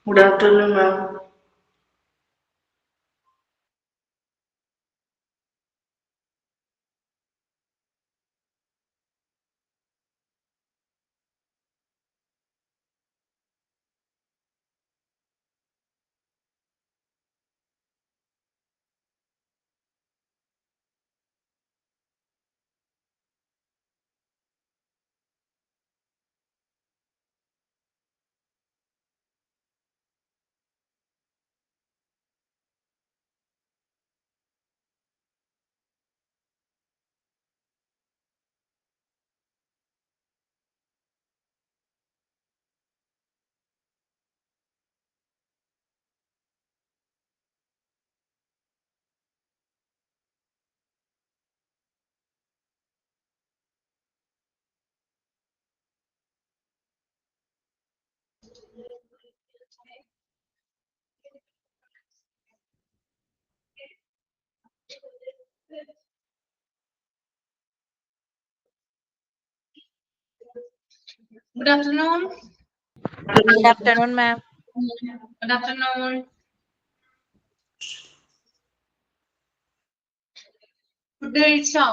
Good afternoon, ma'am. Good afternoon. Good afternoon, ma'am. Good afternoon. Good day, sir.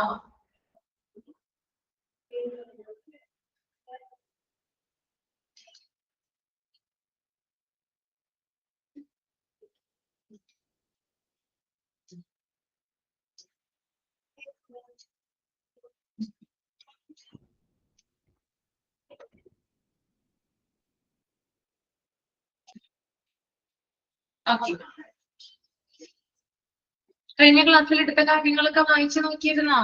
Okay. കഴിഞ്ഞ ക്ലാസ്സിൽ എടുത്ത കാര്യങ്ങളൊക്കെ വായിച്ചു നോക്കിയിരുന്നോ?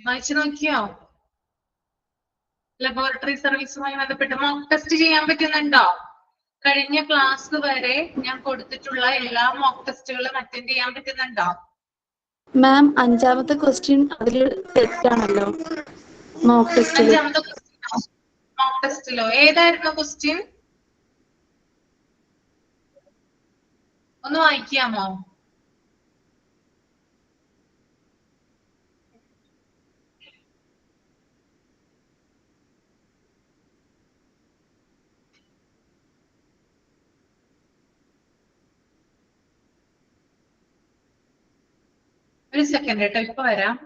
വായിച്ചു നോക്കിയോ? ലബോറട്ടറി സർവീസുമായി ബന്ധപ്പെട്ട് മോക്ക് ടെസ്റ്റ് ചെയ്യാൻ പറ്റുന്നുണ്ടോ? കഴിഞ്ഞ ക്ലാസ് വരെ ഞാൻ കൊടുത്തിട്ടുള്ള എല്ലാ മോക്ക് ടെസ്റ്റുകളും അറ്റൻഡ് ചെയ്യാൻ പറ്റുന്നുണ്ടോ? മാം അഞ്ചാമത്തെ ക്വസ്റ്റ്യൻ അതിൽ തെറ്റാണല്ലോ. മോക്ക് ടെസ്റ്റിൽ അഞ്ചാമത്തെ മോക്ക് ടെസ്റ്റിലോ ഏതായിരുന്നു ക്വസ്റ്റ്യൻ? ഒന്ന് വായിക്കാമോ? ഒരു സെക്കൻഡ് കേട്ടോ, ഇപ്പൊ വരാം.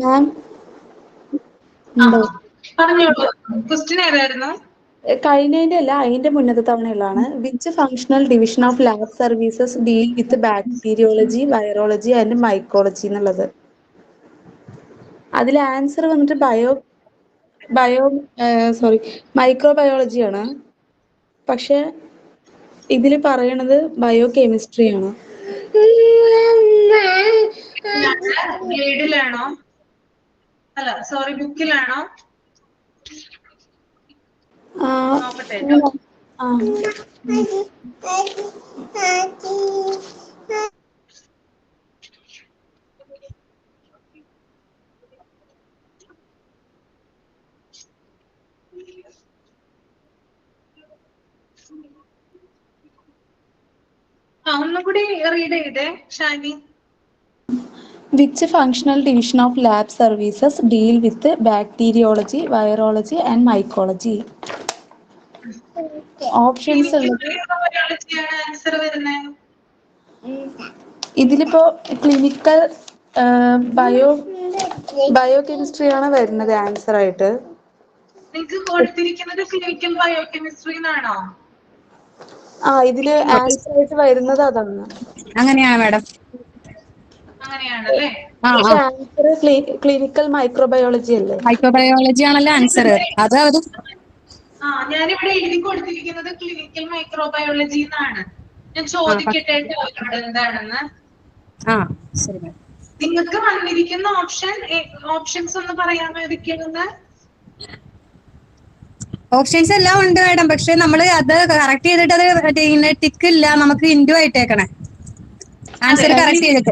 മാം ഉണ്ടോ? പറഞ്ഞോളൂ, ക്വസ്റ്റ്യൻ ഏതായിരുന്നു? കഴിഞ്ഞതിന്റെ അല്ല, അതിന്റെ മുന്നത്തെ തവണയുള്ളതാണ്. Which functional division of lab services deal with bacteriology, virology and mycology എന്നുള്ളത്. അതിൽ ആൻസർ വന്നിട്ട് മൈക്രോബയോളജിയാണ്. പക്ഷെ ഇതിൽ പറയണത് ബയോ കെമിസ്ട്രിയാണ്. ഗൈഡിലാണോ? അല്ല സോറി, ബുക്കിലാണോ? നോക്കട്ടെ കേട്ടോ. ഒന്നുകൂടി റീഡ് ചെയ്തേ Shani. Which functional division of lab services deal with bacteriology, virology and mycology? Options answer വരുന്നത്. ഇതിലിപ്പോ ക്ലിനിക്കൽ ബയോകെമിസ്ട്രി ആണ് വരുന്നത് ആൻസർ ആയിട്ട്. നിങ്ങൾക്ക് കൊടുത്തിരിക്കുന്നത് ക്ലിനിക്കൽ ബയോകെമിസ്ട്രി എന്നാണോ? ഇതില് ആൻസർ ആയിട്ട് വരുന്നത് അതാണ്. അങ്ങനെയാ മാഡം. അങ്ങനെയാണല്ലേ? പക്ഷെ ആൻസർ ക്ലിനിക്കൽ മൈക്രോബയോളജി അല്ലേ? മൈക്രോബയോളജി ആണല്ലോ ആൻസർ. അത് ഞാനിവിടെ എഴുതി കൊടുത്തിരിക്കുന്നത് ക്ലിനിക്കൽ മൈക്രോബയോളജി എന്നാണ്. ഞാൻ ചോദിക്കട്ടെ അവരോട് എന്താണെന്ന്. ആ ശരി മാഡം. നിങ്ങൾക്ക് വന്നിരിക്കുന്ന ഓപ്ഷൻസ് ഒന്ന് പറയാമോ ഏതൊക്കെയാണെന്ന്? ഓപ്ഷൻസ് എല്ലാം ഉണ്ട് മാഡം, പക്ഷെ നമ്മൾ അത് കറക്റ്റ് ചെയ്തിട്ട് അത് ടിക്ക് ഇല്ല, നമുക്ക് ഇൻഡു ആയിട്ടേക്കണേ ആൻസർ കറക്റ്റ് ചെയ്തിട്ട്.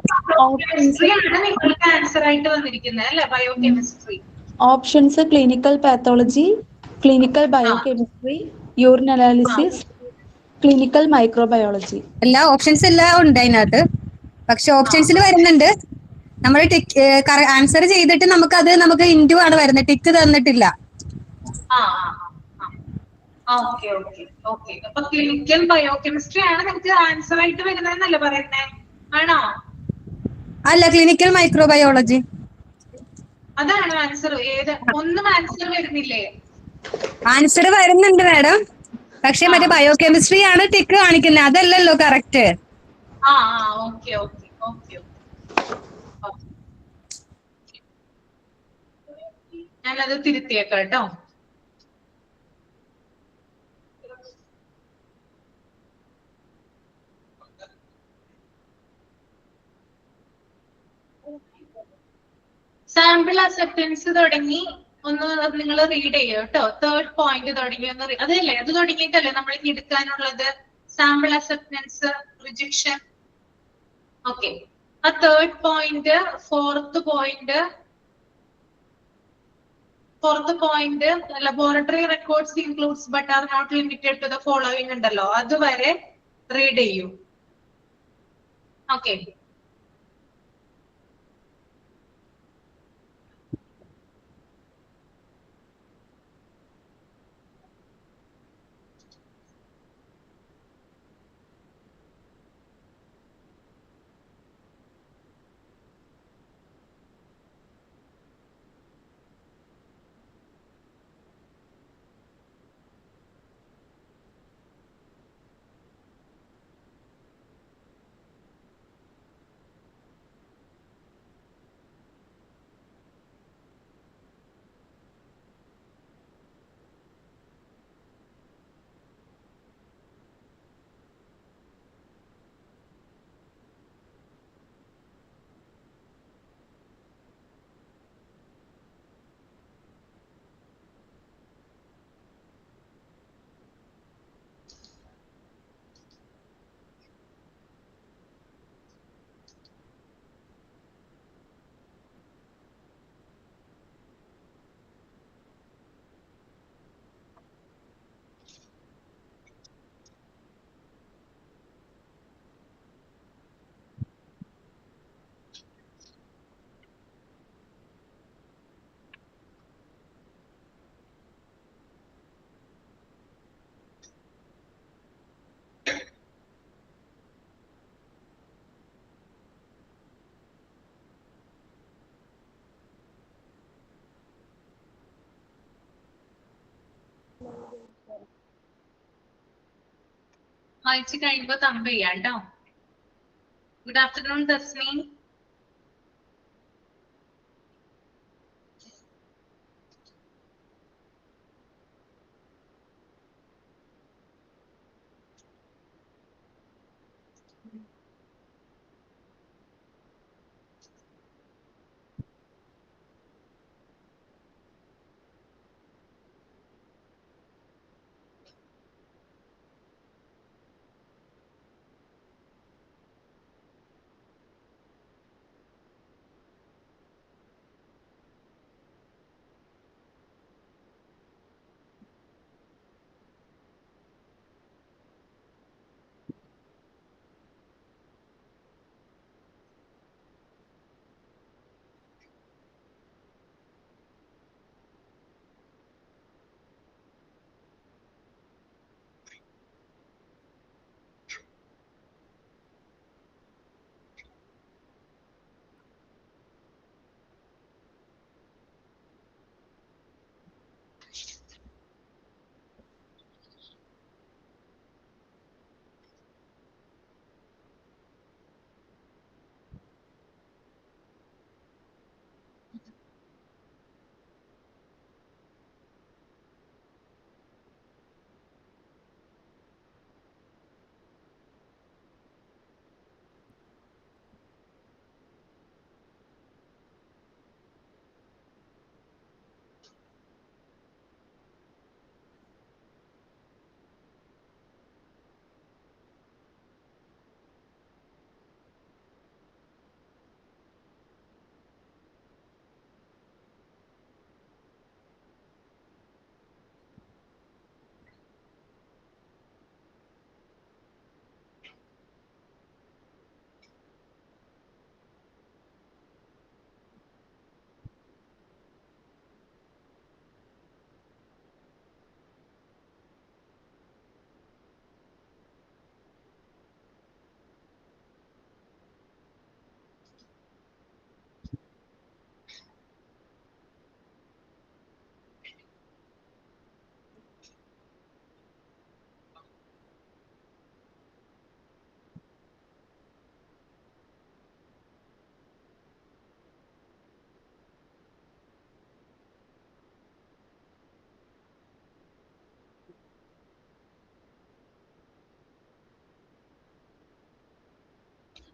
കെമിസ്ട്രി ആണ് നിങ്ങൾക്ക് ആൻസർ ആയിട്ട് വന്നിരിക്കുന്നത് അല്ലെ? Biochemistry. Options clinical pathology, clinical biochemistry, urine analysis, clinical microbiology. എല്ലാ ഓപ്ഷൻസ് എല്ലാം ഉണ്ട് അതിനകത്ത്. പക്ഷെ ഓപ്ഷൻസിൽ വരുന്നുണ്ട്, നമ്മൾ ടിക്ക് ആൻസർ ചെയ്തിട്ട് നമുക്ക് ഇൻഡു ആണ് വരുന്നത്, ടിക്ക് തന്നിട്ടില്ല. Okay okay okay. അപ്പൊ ക്ലിനിക്കൽ ബയോകെമിസ്ട്രി ആണ് നിങ്ങൾക്ക് ആൻസർ ആയിട്ട് വരുന്നതെന്നല്ലേ പറയുന്നേ? ആണോ? അല്ല, ക്ലിനിക്കൽ മൈക്രോബയോളജി അതാണ് ആൻസർ. ഏത് ഒന്നും ആൻസർ വരുന്നില്ലേ? ആൻസർ വരുന്നുണ്ട് മാഡം, പക്ഷെ മറ്റേ ബയോകെമിസ്ട്രി ആണ് ടിക്ക് കാണിക്കുന്നത്, അതല്ലല്ലോ കറക്റ്റ്. Okay okay okay. ഞാനത് തിരുത്തിയേക്കാം കേട്ടോ. സാമ്പിൾ അക്സെപ്റ്റൻസ് തുടങ്ങി ഒന്ന് നിങ്ങൾ റീഡ് ചെയ്യോ കേട്ടോ. തേർഡ് പോയിന്റ് തുടങ്ങി ഒന്ന് അതല്ലേ, അത് തുടങ്ങിയിട്ടല്ലേ നമ്മൾ ഇനി എടുക്കാനുള്ളത്? Sample acceptance, rejection. ഓക്കെ, ആ third point, fourth point laboratory records includes but are not limited to the following ഉണ്ടല്ലോ, അതുവരെ റീഡ് ചെയ്യൂ. ഓക്കെ. വായിച്ചു കഴിയുമ്പോ തമ്പ് ചെയ്യാം കേട്ടോ. Good afternoon തസ്മീൻ.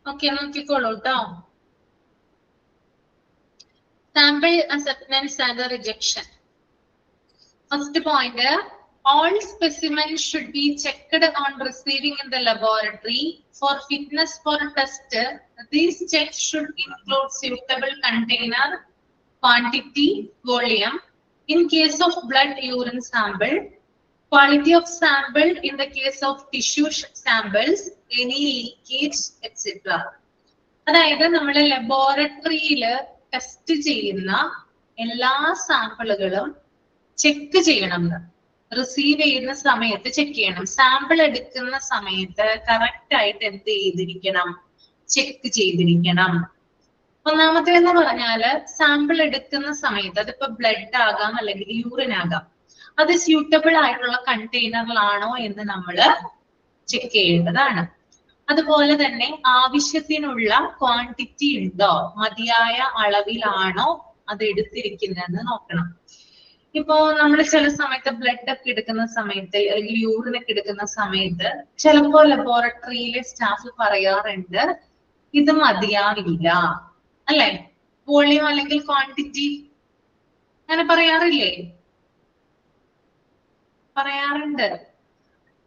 ഓക്കെ, നോക്കിക്കോളൂ കേട്ടോ. Sample acceptance and rejection. First point, all specimens should be checked on receiving in the laboratory for fitness for test. These checks should include suitable container, quantity, volume. In case of blood urine sample, quality of sample in the case of tissue samples, any leakage, etc. അതായത് നമ്മൾ ലബോറട്ടറിയിൽ test ചെയ്യുന്ന എല്ലാ സാമ്പിളുകളും check ചെയ്യണം. Receive ചെയ്യുന്ന സമയത്ത് check ചെയ്യണം. Sample എടുക്കുന്ന സമയത്ത് കറക്റ്റ് ആയിട്ട് എന്ത് ചെയ്തിരിക്കണം? ചെക്ക് ചെയ്തിരിക്കണം. ഒന്നാമത്തേന്ന് പറഞ്ഞാല് സാമ്പിൾ എടുക്കുന്ന സമയത്ത് അതിപ്പോ ബ്ലഡ് ആകാം അല്ലെങ്കിൽ യൂറിൻ ആകാം, അത് സ്യൂട്ടബിൾ ആയിട്ടുള്ള കണ്ടെയ്നറിലാണോ എന്ന് നമ്മൾ ചെക്ക് ചെയ്യേണ്ടതാണ്. അതുപോലെ തന്നെ ആവശ്യത്തിനുള്ള ക്വാണ്ടിറ്റി ഉണ്ടോ, മതിയായ അളവിലാണോ അത് എടുത്തിരിക്കുന്നതെന്ന് നോക്കണം. ഇപ്പോ നമ്മൾ ചില സമയത്ത് ബ്ലഡ് ഒക്കെ എടുക്കുന്ന സമയത്ത് അല്ലെങ്കിൽ യൂറിൻ ഒക്കെ എടുക്കുന്ന സമയത്ത് ചിലപ്പോ ലബോറട്ടറിയിലെ സ്റ്റാഫ് പറയാറുണ്ട് ഇത് മതിയാവില്ല, അല്ലെ? വോളിയം അല്ലെങ്കിൽ ക്വാണ്ടിറ്റി അങ്ങനെ പറയാറില്ലേ? പറയാറുണ്ട്.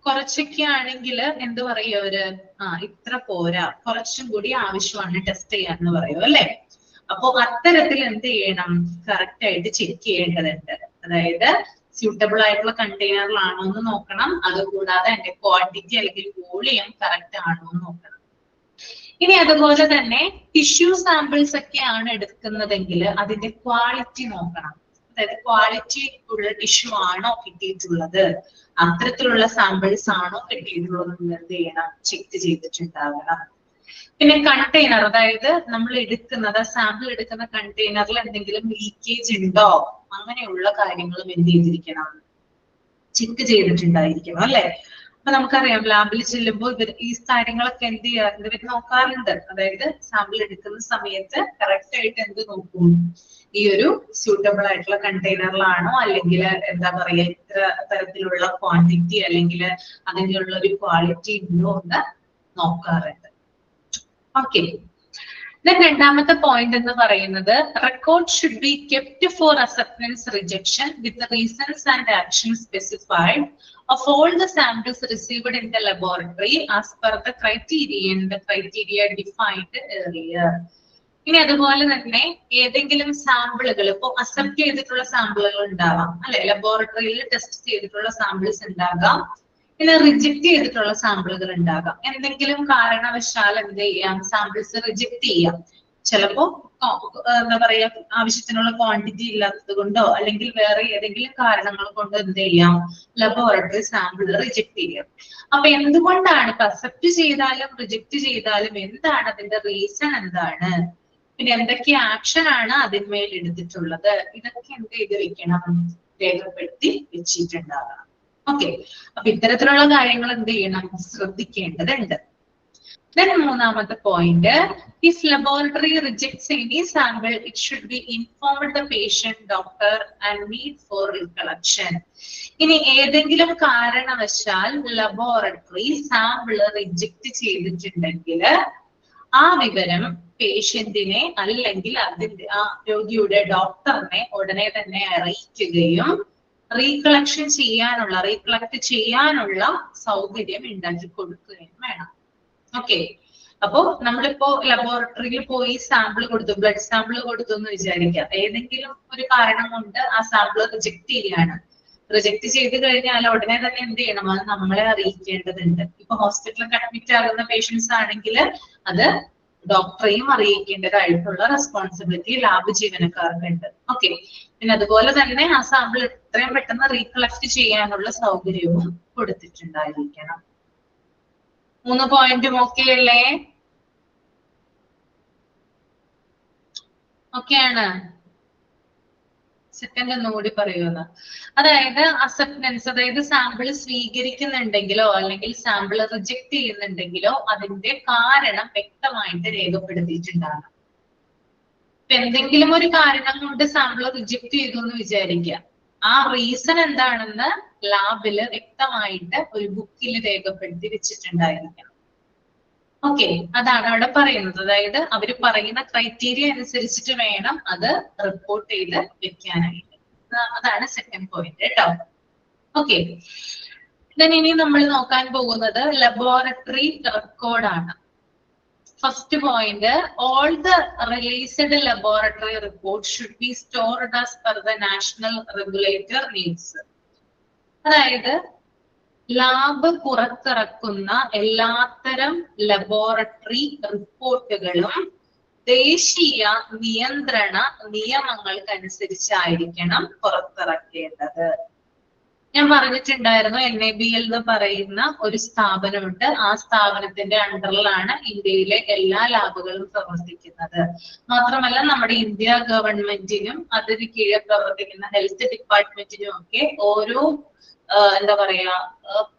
കുറച്ചൊക്കെ ആണെങ്കിൽ എന്ത് പറയും അവര്? ഇത്ര പോരാ, കുറച്ചും കൂടി ആവശ്യമാണ് ടെസ്റ്റ് ചെയ്യാന്ന് പറയും, അല്ലെ? അപ്പൊ അത്തരത്തിൽ എന്ത് ചെയ്യണം? കറക്റ്റ് ആയിട്ട് ചെക്ക് ചെയ്യേണ്ടതുണ്ട്. അതായത് സ്യൂട്ടബിൾ ആയിട്ടുള്ള കണ്ടെയ്നറിലാണോ എന്ന് നോക്കണം. അതുകൂടാതെ അതിന്റെ ക്വാണ്ടിറ്റി അല്ലെങ്കിൽ വോളിയം കറക്റ്റ് ആണോ എന്ന് നോക്കണം. ഇനി അതുപോലെ തന്നെ ടിഷ്യൂ സാമ്പിൾസ് ഒക്കെയാണ് എടുക്കുന്നതെങ്കിൽ അതിന്റെ ക്വാളിറ്റി നോക്കണം. അതായത് ക്വാളിറ്റി ഉള്ള ടിഷ്യൂ ആണോ കിട്ടിയിട്ടുള്ളത്, അത്തരത്തിലുള്ള സാമ്പിൾസ് ആണോ കിട്ടിയിട്ടുള്ളത് എന്ത് ചെയ്യണം? ചെക്ക് ചെയ്തിട്ടുണ്ടാകണം. പിന്നെ കണ്ടെയ്നർ, അതായത് നമ്മൾ എടുക്കുന്നത് സാമ്പിൾ എടുക്കുന്ന കണ്ടെയ്നറിൽ എന്തെങ്കിലും ലീക്കേജ് ഉണ്ടോ, അങ്ങനെയുള്ള കാര്യങ്ങളും എന്ത് ചെയ്തിരിക്കണം? ചെക്ക് ചെയ്തിട്ടുണ്ടായിരിക്കണം, അല്ലെ? അപ്പൊ നമുക്കറിയാം ലാബിൽ ചെല്ലുമ്പോൾ ഈ കാര്യങ്ങളൊക്കെ എന്ത് ചെയ്യാറുണ്ട്? ഇവർ നോക്കാറുണ്ട്. അതായത് സാമ്പിൾ എടുക്കുന്ന സമയത്ത് കറക്റ്റ് ആയിട്ട് എന്ത് നോക്കും? ഈ ഒരു സ്യൂട്ടബിൾ ആയിട്ടുള്ള കണ്ടെയ്നറിലാണോ അല്ലെങ്കിൽ എന്താ പറയാ ഇത്ര തരത്തിലുള്ള ക്വാണ്ടിറ്റി അല്ലെങ്കിൽ അതിനുള്ള ഒരു ക്വാളിറ്റി ഉണ്ടോ എന്ന് നോക്കാറുണ്ട്. ഓക്കെ. രണ്ടാമത്തെ പോയിന്റ് എന്ന് പറയുന്നത് record should be kept four acceptance rejection with the reasons and action specified of all the samples received in the laboratory as per the criteria defined earlier. ഇനി അതുപോലെ തന്നെ ഏതെങ്കിലും സാമ്പിളുകൾ ഇപ്പൊ അക്സെപ്റ്റ് ചെയ്തിട്ടുള്ള സാമ്പിളുകൾ ഉണ്ടാവാം, അല്ലെ? ലബോറട്ടറിയിൽ ടെസ്റ്റ് ചെയ്തിട്ടുള്ള സാമ്പിൾസ് ഉണ്ടാകാം, പിന്നെ റിജക്ട് ചെയ്തിട്ടുള്ള സാമ്പിളുകൾ ഉണ്ടാകാം. എന്തെങ്കിലും കാരണവശാൽ എന്ത് ചെയ്യാം? സാമ്പിൾസ് റിജക്ട് ചെയ്യാം. ചിലപ്പോ എന്താ പറയാ ആവശ്യത്തിനുള്ള ക്വാണ്ടിറ്റി ഇല്ലാത്തത് കൊണ്ടോ അല്ലെങ്കിൽ വേറെ ഏതെങ്കിലും കാരണങ്ങൾ കൊണ്ടോ എന്ത് ചെയ്യാം? ലബോറട്ടറി സാമ്പിൾ റിജക്ട് ചെയ്യാം. അപ്പൊ എന്തുകൊണ്ടാണ് ഇപ്പൊ അക്സെപ്റ്റ് ചെയ്താലും റിജക്ട് ചെയ്താലും എന്താണ് അതിന്റെ റീസൺ? എന്താണ്? പിന്നെ എന്തൊക്കെ ആക്ഷൻ ആണ് അതിന്മേൽ എടുത്തിട്ടുള്ളത്? ഇതൊക്കെ എന്ത് ചെയ്ത് വെക്കണം? രേഖപ്പെടുത്തി വെച്ചിട്ടുണ്ടാകണം. ഓക്കെ. അപ്പൊ ഇത്തരത്തിലുള്ള കാര്യങ്ങൾ എന്ത് ചെയ്യണം? ശ്രദ്ധിക്കേണ്ടതുണ്ട്. Then മൂന്നാമത്തെ point, if laboratory rejects any sample, it should be informed the patient, doctor and need for recollection. ഇനി ഏതെങ്കിലും കാരണവശാൽ ലബോറട്ടറി സാമ്പിൾ റിജക്ട് ചെയ്തിട്ടുണ്ടെങ്കിൽ ആ വിവരം പേഷ്യന്റിനെ അല്ലെങ്കിൽ അതിന്റെ ആ രോഗിയുടെ ഡോക്ടറിനെ ഉടനെ തന്നെ അറിയിക്കുകയും റീകളക്ട് ചെയ്യാനുള്ള സൗകര്യം ഉണ്ടാക്കി കൊടുക്കുകയും വേണം. ഓക്കെ. അപ്പോ നമ്മളിപ്പോ ലബോറട്ടറിയിൽ പോയി സാമ്പിൾ കൊടുത്തു, ബ്ലഡ് സാമ്പിൾ കൊടുത്തു എന്ന് വിചാരിക്കാം. ഏതെങ്കിലും ഒരു കാരണം കൊണ്ട് ആ സാമ്പിൾ റിജക്ട് ചെയ്യുകയാണ്. റിജക്ട് ചെയ്ത് കഴിഞ്ഞാൽ ഉടനെ തന്നെ എന്ത് ചെയ്യണം? അത് നമ്മളെ അറിയിക്കേണ്ടതുണ്ട്. ഇപ്പൊ ഹോസ്പിറ്റലിൽ അഡ്മിറ്റ് ആകുന്ന പേഷ്യൻസ് ആണെങ്കിൽ അത് ഡോക്ടറെയും അറിയിക്കേണ്ടതായിട്ടുള്ള റെസ്പോൺസിബിലിറ്റി ലാബ് ജീവനക്കാർക്കുണ്ട്. ഓക്കെ. പിന്നെ അതുപോലെ തന്നെ ആ സാമ്പിൾ എത്രയും പെട്ടെന്ന് റീകളക്ട് ചെയ്യാനുള്ള സൗകര്യവും കൊടുത്തിട്ടുണ്ടായിരിക്കണം. 3 പോയിന്റും ഓക്കെ അല്ലേ? ഓക്കെയാണ്. സെക്കൻഡ് ഒന്നുകൂടി പറയുമെന്ന്. അതായത് അക്സെപ്റ്റൻസ്, അതായത് സാമ്പിൾ സ്വീകരിക്കുന്നുണ്ടെങ്കിലോ അല്ലെങ്കിൽ സാമ്പിൾ റിജക്ട് ചെയ്യുന്നുണ്ടെങ്കിലോ അതിന്റെ കാരണം വ്യക്തമായിട്ട് രേഖപ്പെടുത്തിയിട്ടുണ്ടാകണം. ഇപ്പൊ എന്തെങ്കിലും ഒരു കാരണം കൊണ്ട് സാമ്പിൾ റിജക്ട് ചെയ്തു എന്ന് വിചാരിക്കുക, ആ റീസൺ എന്താണെന്ന് ലാബില് വ്യക്തമായിട്ട് ഒരു ബുക്കിൽ രേഖപ്പെടുത്തി വെച്ചിട്ടുണ്ടായിരിക്കണം. ഓക്കെ, അതാണ് അവിടെ പറയുന്നത്. അതായത് അവർ പറയുന്ന ക്രൈറ്റീരിയ അനുസരിച്ചിട്ട് വേണം അത് റിപ്പോർട്ട് ചെയ്ത് വെക്കാനായിട്ട്. അതാണ് സെക്കൻഡ് പോയിന്റ് കേട്ടോ. ഓക്കെ, ഇനി നമ്മൾ നോക്കാൻ പോകുന്നത് ലബോറട്ടറി റെക്കോർഡാണ്. First point, all the released laboratory reports should be stored as per the national regulator needs. അതായത് ലാബ് പുറത്തിറക്കുന്ന എല്ലാത്തരം ലബോറട്ടറി റിപ്പോർട്ടുകളും ദേശീയ നിയന്ത്രണ നിയമങ്ങൾക്കനുസരിച്ചായിരിക്കണം പുറത്തിറക്കേണ്ടത്. ഞാൻ പറഞ്ഞിട്ടുണ്ടായിരുന്നു NABL എന്ന് പറയുന്ന ഒരു സ്ഥാപനമുണ്ട്. ആ സ്ഥാപനത്തിന്റെ അണ്ടറിലാണ് ഇന്ത്യയിലെ എല്ലാ ലാബുകളും പ്രവർത്തിക്കുന്നത്. മാത്രമല്ല നമ്മുടെ ഇന്ത്യ ഗവൺമെന്റിനും അതിന് കീഴെ പ്രവർത്തിക്കുന്ന ഹെൽത്ത് ഡിപ്പാർട്ട്മെന്റിനും ഒക്കെ ഓരോ എന്താ പറയാ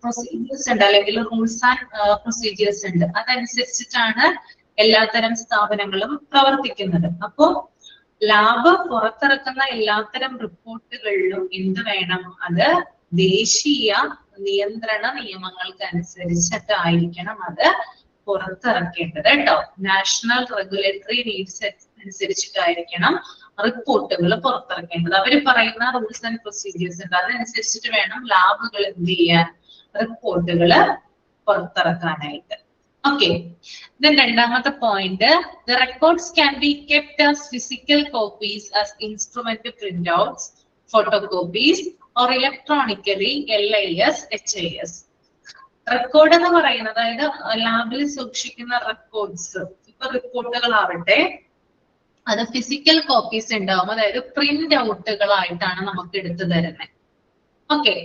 പ്രൊസീജിയേഴ്സ് ഉണ്ട്, അല്ലെങ്കിൽ റൂൾസ് ആൻഡ് പ്രൊസീജിയേഴ്സ് ഉണ്ട്. അതനുസരിച്ചിട്ടാണ് എല്ലാത്തരം സ്ഥാപനങ്ങളും പ്രവർത്തിക്കുന്നത്. അപ്പോ ലാബ് പുറത്തിറക്കുന്ന എല്ലാത്തരം റിപ്പോർട്ടുകളിലും എന്ത് വേണം, അത് ദേശീയ നിയന്ത്രണ നിയമങ്ങൾക്കനുസരിച്ചിട്ടായിരിക്കണം അത് പുറത്തിറക്കേണ്ടത് കേട്ടോ. നാഷണൽ റെഗുലേറ്ററി നീഡ്സ് അനുസരിച്ചിട്ടായിരിക്കണം റിപ്പോർട്ടുകൾ പുറത്തിറക്കേണ്ടത്. അവർ പറയുന്ന റൂൾസ് ആൻഡ് പ്രൊസീജിയേഴ്സ് ഉണ്ട്, അതനുസരിച്ചിട്ട് വേണം ലാബുകൾ എന്ത് ചെയ്യാൻ, റിപ്പോർട്ടുകൾ പുറത്തിറക്കാനായിട്ട്. ഓക്കെ, രണ്ടാമത്തെ point, the records can be kept as physical copies as instrument printouts, photocopies or electronically LIS, HIS. Record എന്ന് പറയുന്നത് അതായത് ലാബിൽ സൂക്ഷിക്കുന്ന റെക്കോർഡ്സ്, ഇപ്പൊ റിപ്പോർട്ടുകളാവട്ടെ അത് ഫിസിക്കൽ കോപ്പീസ് ഉണ്ടാവും, അതായത് പ്രിന്റ് ഔട്ടുകളായിട്ടാണ് നമുക്ക് എടുത്തു തരുന്നത്. ഓക്കെ,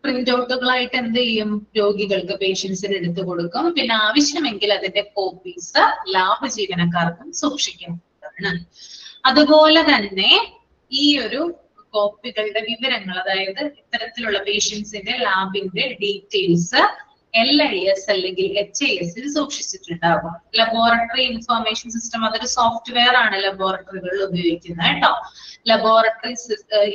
പ്രിന്റ് ഔട്ടുകളായിട്ട് എന്ത് ചെയ്യും, രോഗികൾക്ക് പേഷ്യൻസിന് എടുത്തു കൊടുക്കും. പിന്നെ ആവശ്യമെങ്കിൽ അതിന്റെ കോപ്പീസ് ലാബ് ജീവനക്കാർക്കും സൂക്ഷിക്കുന്നതാണ്. അതുപോലെ തന്നെ ഈ ഒരു കോപ്പികളുടെ വിവരങ്ങൾ, അതായത് ഇത്തരത്തിലുള്ള പേഷ്യൻസിന്റെ ലാബിന്റെ ഡീറ്റെയിൽസ് LIS അല്ലെങ്കിൽ HIS സൂക്ഷിച്ചിട്ടുണ്ടാകും. ലബോറട്ടറി ഇൻഫർമേഷൻ സിസ്റ്റം അതൊരു സോഫ്റ്റ്വെയർ ആണ് ലബോറട്ടറികളിൽ ഉപയോഗിക്കുന്നത് കേട്ടോ. ലബോറട്ടറി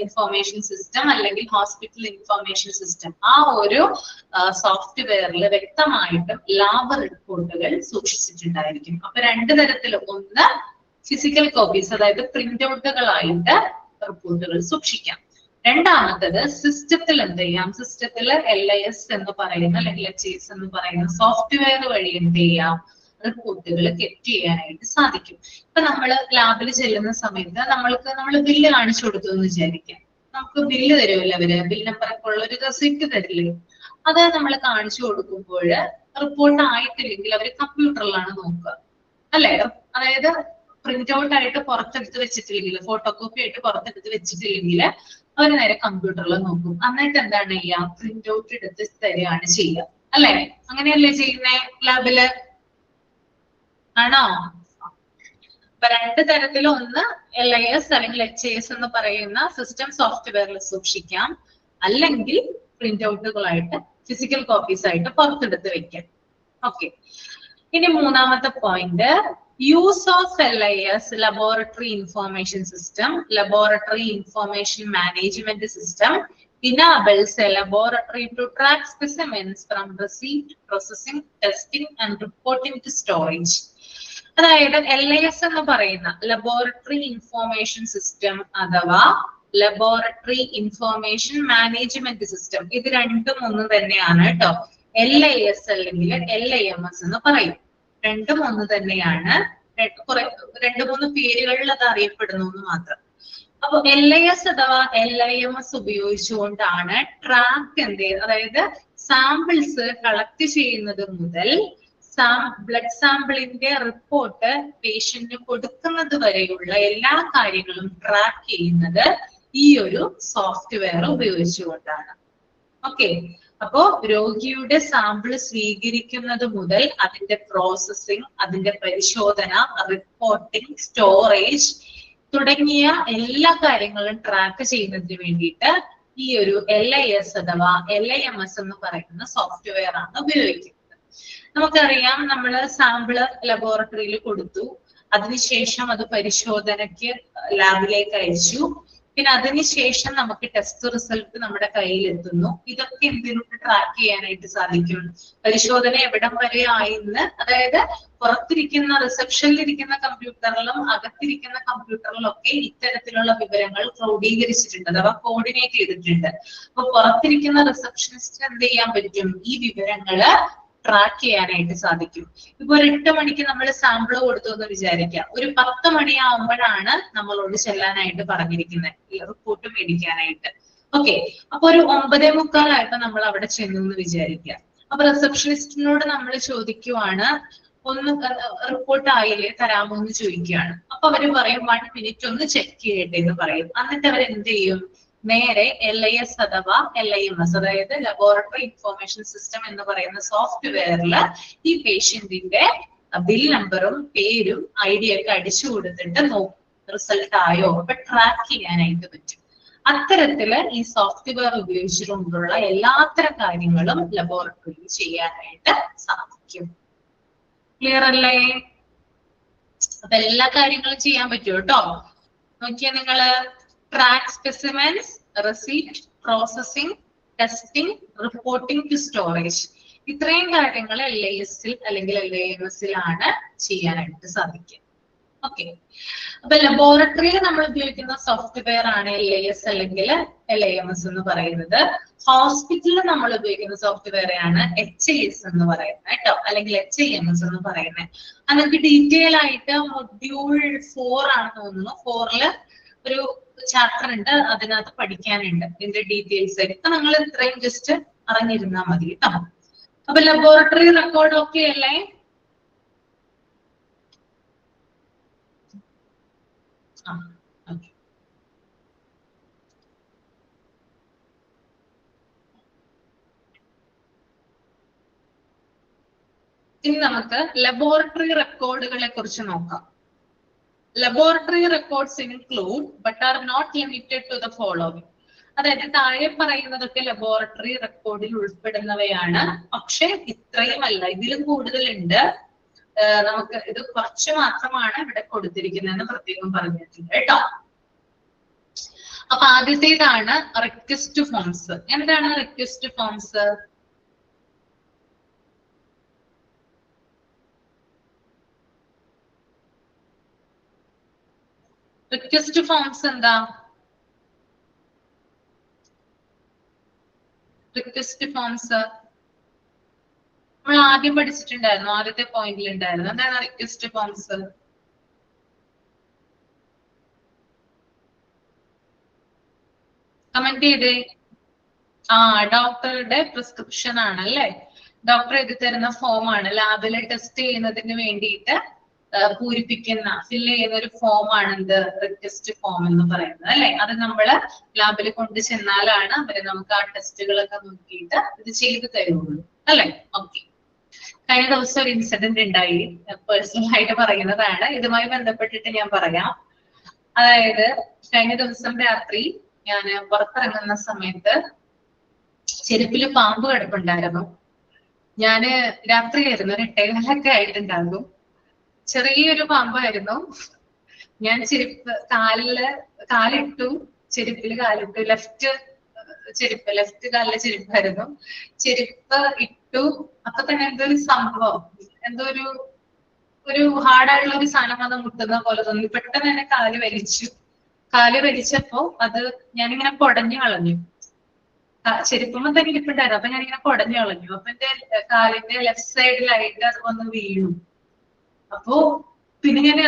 ഇൻഫർമേഷൻ സിസ്റ്റം അല്ലെങ്കിൽ ഹോസ്പിറ്റൽ ഇൻഫർമേഷൻ സിസ്റ്റം, ആ ഒരു സോഫ്റ്റ്വെയറിൽ വ്യക്തമായിട്ടും ലാബ് റിപ്പോർട്ടുകൾ സൂക്ഷിച്ചിട്ടുണ്ടായിരിക്കും. അപ്പൊ രണ്ടു തരത്തിലും, ഒന്ന് ഫിസിക്കൽ കോപ്പീസ് അതായത് പ്രിന്റ് ഔട്ടുകളായിട്ട് റിപ്പോർട്ടുകൾ സൂക്ഷിക്കാം. രണ്ടാമത്തത് സിസ്റ്റത്തിൽ എന്ത് ചെയ്യാം, സിസ്റ്റത്തിൽ LIS എന്ന് പറയുന്ന അല്ലെങ്കിൽ HIS എന്ന് പറയുന്ന സോഫ്റ്റ്വെയർ വഴി എന്ത് ചെയ്യാം, റിപ്പോർട്ടുകൾ കെപ്റ്റ് ചെയ്യാനായിട്ട് സാധിക്കും. ഇപ്പൊ നമ്മൾ ലാബിൽ ചെല്ലുന്ന സമയത്ത് നമ്മൾ ബില്ല് കാണിച്ചു കൊടുത്തു എന്ന് വിചാരിക്കാം. നമുക്ക് ബില്ല് തരുമല്ലോ അവര്, ബിൽ നമ്പറൊക്കെ ഉള്ള ഒരു റെസിപ്റ്റ് തരില്ലേ, അത് നമ്മൾ കാണിച്ചു കൊടുക്കുമ്പോൾ റിപ്പോർട്ട് ആയിട്ടില്ലെങ്കിൽ അവർ കമ്പ്യൂട്ടറിലാണ് നോക്കുക അല്ലെ. അതായത് പ്രിന്റ് ഔട്ട് ആയിട്ട് പുറത്തെടുത്ത് വെച്ചിട്ടില്ലെങ്കിൽ, ഫോട്ടോ കോപ്പി ആയിട്ട് പുറത്തെടുത്ത് വെച്ചിട്ടില്ലെങ്കിൽ അവർ നേരെ കമ്പ്യൂട്ടറിൽ നോക്കും. എന്നിട്ട് എന്താണ് ചെയ്യുക, പ്രിന്റ് ഔട്ട് എടുത്ത് തരികയാണ് ചെയ്യുക അല്ലെ. അങ്ങനെയല്ലേ ചെയ്യുന്നേ ലാബില്, ആണോ? അപ്പൊ രണ്ട് തരത്തിലും, ഒന്ന് LIS അല്ലെങ്കിൽ HIS എന്ന് പറയുന്ന സിസ്റ്റം സോഫ്റ്റ്വെയറിൽ സൂക്ഷിക്കാം, അല്ലെങ്കിൽ പ്രിന്റ് ഔട്ടുകളായിട്ട് ഫിസിക്കൽ കോപ്പീസ് ആയിട്ട് പുറത്തെടുത്ത് വെക്കാം. ഓക്കെ, ഇനി മൂന്നാമത്തെ point, use of LIS, laboratory information system, laboratory information management system enables a laboratory to track specimens from receipt, processing, testing and reporting to storage. അതായത് LIS എന്ന് പറയുന്ന ലബോറട്ടറി ഇൻഫോർമേഷൻ സിസ്റ്റം അഥവാ laboratory information management system, ഇത് രണ്ടും ഒന്ന് തന്നെയാണ് കേട്ടോ. LIS അല്ലെങ്കിൽ LIMS എന്ന് പറയും, രണ്ടും ഒന്ന് തന്നെയാണ്. രണ്ട് മൂന്ന് പേരുകളിൽ അത് അറിയപ്പെടുന്നു എന്ന് മാത്രം. അപ്പൊ LIS അഥവാ LIMS ഉപയോഗിച്ചുകൊണ്ടാണ് ട്രാക്ക് അതായത് സാമ്പിൾസ് കളക്ട് ചെയ്യുന്നത് മുതൽ ബ്ലഡ് സാമ്പിളിന്റെ റിപ്പോർട്ട് പേഷ്യന്റിന് കൊടുക്കുന്നത് വരെയുള്ള എല്ലാ കാര്യങ്ങളും ട്രാക്ക് ചെയ്യുന്നത് ഈ ഒരു സോഫ്റ്റ്വെയർ ഉപയോഗിച്ചുകൊണ്ടാണ്. ഓക്കെ, അപ്പോ രോഗിയുടെ സാമ്പിൾ സ്വീകരിക്കുന്നത് മുതൽ അതിന്റെ പ്രോസസ്സിംഗ്, അതിന്റെ പരിശോധന, റിപ്പോർട്ടിംഗ്, സ്റ്റോറേജ് തുടങ്ങിയ എല്ലാ കാര്യങ്ങളും ട്രാക്ക് ചെയ്യുന്നതിന് വേണ്ടിയിട്ട് ഈ ഒരു LIS അഥവാ LIMS എന്ന് പറയുന്ന സോഫ്റ്റ്വെയർ ആണ് ഉപയോഗിക്കുന്നത്. നമുക്കറിയാം, നമ്മൾ സാമ്പിള് ലബോറട്ടറിയിൽ കൊടുത്തു, അതിനുശേഷം അത് പരിശോധനയ്ക്ക് ലാബിലേക്ക് അയച്ചു, പിന്നെ അതിനുശേഷം നമുക്ക് ടെസ്റ്റ് റിസൾട്ട് നമ്മുടെ കയ്യിൽ എത്തുന്നു. ഇതൊക്കെ എന്തിനോട് ട്രാക്ക് ചെയ്യാനായിട്ട് സാധിക്കും? പരിശോധന എവിടം വരെ ആയിന്ന്, അതായത് പുറത്തിരിക്കുന്ന റിസപ്ഷനിലിരിക്കുന്ന കമ്പ്യൂട്ടറിലും അകത്തിരിക്കുന്ന കമ്പ്യൂട്ടറിലും ഒക്കെ ഇത്തരത്തിലുള്ള വിവരങ്ങൾ ക്രോഡീകരിച്ചിട്ടുണ്ട്, അഥവാ കോർഡിനേറ്റ് ചെയ്തിട്ടുണ്ട്. അപ്പൊ പുറത്തിരിക്കുന്ന റിസപ്ഷനിസ്റ്റ് എന്ത് ചെയ്യാൻ പറ്റും? ഈ വിവരങ്ങള് ട്രാക്ക് ചെയ്യാനായിട്ട് സാധിക്കും. ഇപ്പൊ ഒരു 8 മണിക്ക് നമ്മൾ സാമ്പിൾ കൊടുത്തു എന്ന് വിചാരിക്കാം. ഒരു 10 മണിയാവുമ്പോഴാണ് നമ്മളോട് ചെല്ലാനായിട്ട് പറഞ്ഞിരിക്കുന്നത് റിപ്പോർട്ട് മേടിക്കാനായിട്ട്. ഓക്കെ, അപ്പൊ ഒരു 9:45 നമ്മൾ അവിടെ ചെന്നു എന്ന് വിചാരിക്കാം. അപ്പൊ റിസപ്ഷനിസ്റ്റിനോട് നമ്മൾ ചോദിക്കുവാണ്, ഒന്ന് റിപ്പോർട്ട് ആയില്ലേ, തരാമോ എന്ന് ചോദിക്കുകയാണ്. അപ്പൊ അവര് പറയും 1 മിനിറ്റ് ഒന്ന് ചെക്ക് ചെയ്യട്ടെ എന്ന് പറയും. എന്നിട്ട് അവർ എന്ത് ചെയ്യും? നേരെ LIS അഥവാ LIMS, അതായത് ലബോറട്ടറി ഇൻഫോർമേഷൻ സിസ്റ്റം എന്ന് പറയുന്ന സോഫ്റ്റ്വെയറിൽ ഈ പേഷ്യന്റിന്റെ ബിൽ നമ്പറും പേരും ID ഒക്കെ അടിച്ചു കൊടുത്തിട്ട് നോക്കും റിസൾട്ട് ആയോ. അപ്പൊ ട്രാക്ക് ചെയ്യാനായിട്ട് പറ്റും. അത്തരത്തില് ഈ സോഫ്റ്റ്വെയർ ഉപയോഗിച്ചുകൊണ്ടുള്ള എല്ലാത്തരം കാര്യങ്ങളും ലബോറട്ടറിയിൽ ചെയ്യാനായിട്ട് സാധിക്കും. ക്ലിയർ അല്ലേ? അപ്പൊ എല്ലാ കാര്യങ്ങളും ചെയ്യാൻ പറ്റും കേട്ടോ. നോക്കിയാ നിങ്ങള് track specimens, receipt, processing, testing, reporting to storage. ഇത്രയും കാര്യങ്ങൾ LIS-ൽ അല്ലെങ്കിൽ LIMS-ലാണ് ചെയ്യാനായിട്ട് സാധിക്കുക. ഓക്കെ, അപ്പൊ ലബോറട്ടറിയിൽ നമ്മൾ ഉപയോഗിക്കുന്ന സോഫ്റ്റ്വെയർ ആണ് LIS അല്ലെങ്കിൽ LIMS എന്ന് പറയുന്നത്. ഹോസ്പിറ്റലിൽ നമ്മൾ ഉപയോഗിക്കുന്ന സോഫ്റ്റ്വെയർ ആണ് HIS എന്ന് പറയുന്നത് കേട്ടോ, അല്ലെങ്കിൽ HIMS എന്ന് പറയുന്നത്. അത് നമുക്ക് ഡീറ്റെയിൽ ആയിട്ട് മൊഡ്യൂൾ 4 ആണെന്ന് തോന്നുന്നു. 4-ല് ഒരു ചാപ്റ്റർ ഉണ്ട്, അതിനകത്ത് പഠിക്കാനുണ്ട് ഇതിന്റെ ഡീറ്റെയിൽസ്. ഇപ്പൊ നിങ്ങൾ ഇത്രയും ജസ്റ്റ് അറിഞ്ഞിരുന്നാ മതി കേട്ടോ. അപ്പൊ ലബോറട്ടറി റെക്കോർഡ് ഒക്കെ അല്ലേ? ഇനി നമുക്ക് ലബോറട്ടറി റെക്കോർഡുകളെ കുറിച്ച് നോക്കാം. Laboratory records include but are not limited to the following. അതായത് താഴെ പറയുന്നതൊക്കെ ലബോറട്ടറി റെക്കോർഡിൽ ഉൾപ്പെടുന്നവയാണ്. പക്ഷെ ഇത്രയുമല്ല, ഇതിലും കൂടുതലുണ്ട്. നമുക്ക് ഇത് കുറച്ച് മാത്രമാണ് ഇവിടെ കൊടുത്തിരിക്കുന്നതെന്ന് പ്രത്യേകം പറഞ്ഞിട്ടുണ്ട് കേട്ടോ. അപ്പൊ ആദ്യത്തേതാണ് റിക്വസ്റ്റ് ഫോംസ്. എന്താണ് റിക്വസ്റ്റ് ഫോംസ്? റിക്വസ്റ്റ് ഫോംസ് എന്താ? റിക്വസ്റ്റ് ഫോംസ് നമ്മൾ ആദ്യം പഠിച്ചിട്ടുണ്ടായിരുന്നു, ആദ്യത്തെ പോയിന്റിൽ ഉണ്ടായിരുന്നു. എന്താണ് റിക്വസ്റ്റ് ഫോംസ്? കമന്റ് ചെയ്തേ. ഡോക്ടറുടെ പ്രിസ്ക്രിപ്ഷൻ ആണ് അല്ലെ, ഡോക്ടർ എഴുതി തരുന്ന ഫോം ആണ്. ലാബില് ടെസ്റ്റ് ചെയ്യുന്നതിന് വേണ്ടിയിട്ട് പൂരിപ്പിക്കുന്ന ഫില്ല് ചെയ്യുന്ന ഒരു ഫോം ആണ് എന്ത്? റിക്വസ്റ്റ് ഫോം എന്ന് പറയുന്നത് അല്ലെ. അത് നമ്മള് ലാബിൽ കൊണ്ട് ചെന്നാലാണ് അവര് നമുക്ക് ആ ടെസ്റ്റുകളൊക്കെ നോക്കിയിട്ട് ഇത് ചെയ്ത് തരുള്ളൂ അല്ലെ. ഓക്കെ, കഴിഞ്ഞ ദിവസം ഒരു ഇൻസിഡന്റ് ഉണ്ടായി, പേഴ്സണൽ ആയിട്ട് പറയുന്നതാണ്. ഇതുമായി ബന്ധപ്പെട്ടിട്ട് ഞാൻ പറയാം. അതായത് കഴിഞ്ഞ ദിവസം രാത്രി ഞാൻ പുറത്തിറങ്ങുന്ന സമയത്ത് ചെരുപ്പില് പാമ്പ് കിടപ്പുണ്ടായിരുന്നു. ഞാന് രാത്രിയായിരുന്നു, ഒരു 8:15 ആയിട്ടുണ്ടാകും. ചെറിയൊരു പാമ്പായിരുന്നു. ഞാൻ കാലിട്ടു, ചെരുപ്പില് കാലിട്ടു. ലെഫ്റ്റ് കാലിലെ ചെരുപ്പായിരുന്നു. ചെരുപ്പ് ഇട്ടു. അപ്പൊ തന്നെ എന്തോ ഒരു സംഭവം, എന്തോ ഒരു ഹാർഡായിട്ടുള്ള ഒരു സാധനം വന്ന് മുട്ടുന്ന പോലെ തോന്നി. പെട്ടെന്ന് തന്നെ കാല് വലിച്ചപ്പോ അത് ഞാനിങ്ങനെ കുടഞ്ഞു കളഞ്ഞു. ചെരുപ്പുമ്പോ തന്നെ ഇരിപ്പുണ്ടായിരുന്നു. അപ്പൊ ഞാനിങ്ങനെ കുടഞ്ഞു കളഞ്ഞു. അപ്പൊ എന്റെ കാലിന്റെ ലെഫ്റ്റ് സൈഡിലായിട്ട് അത് വന്ന് വീണു. അപ്പോ പിന്നെ ഞാൻ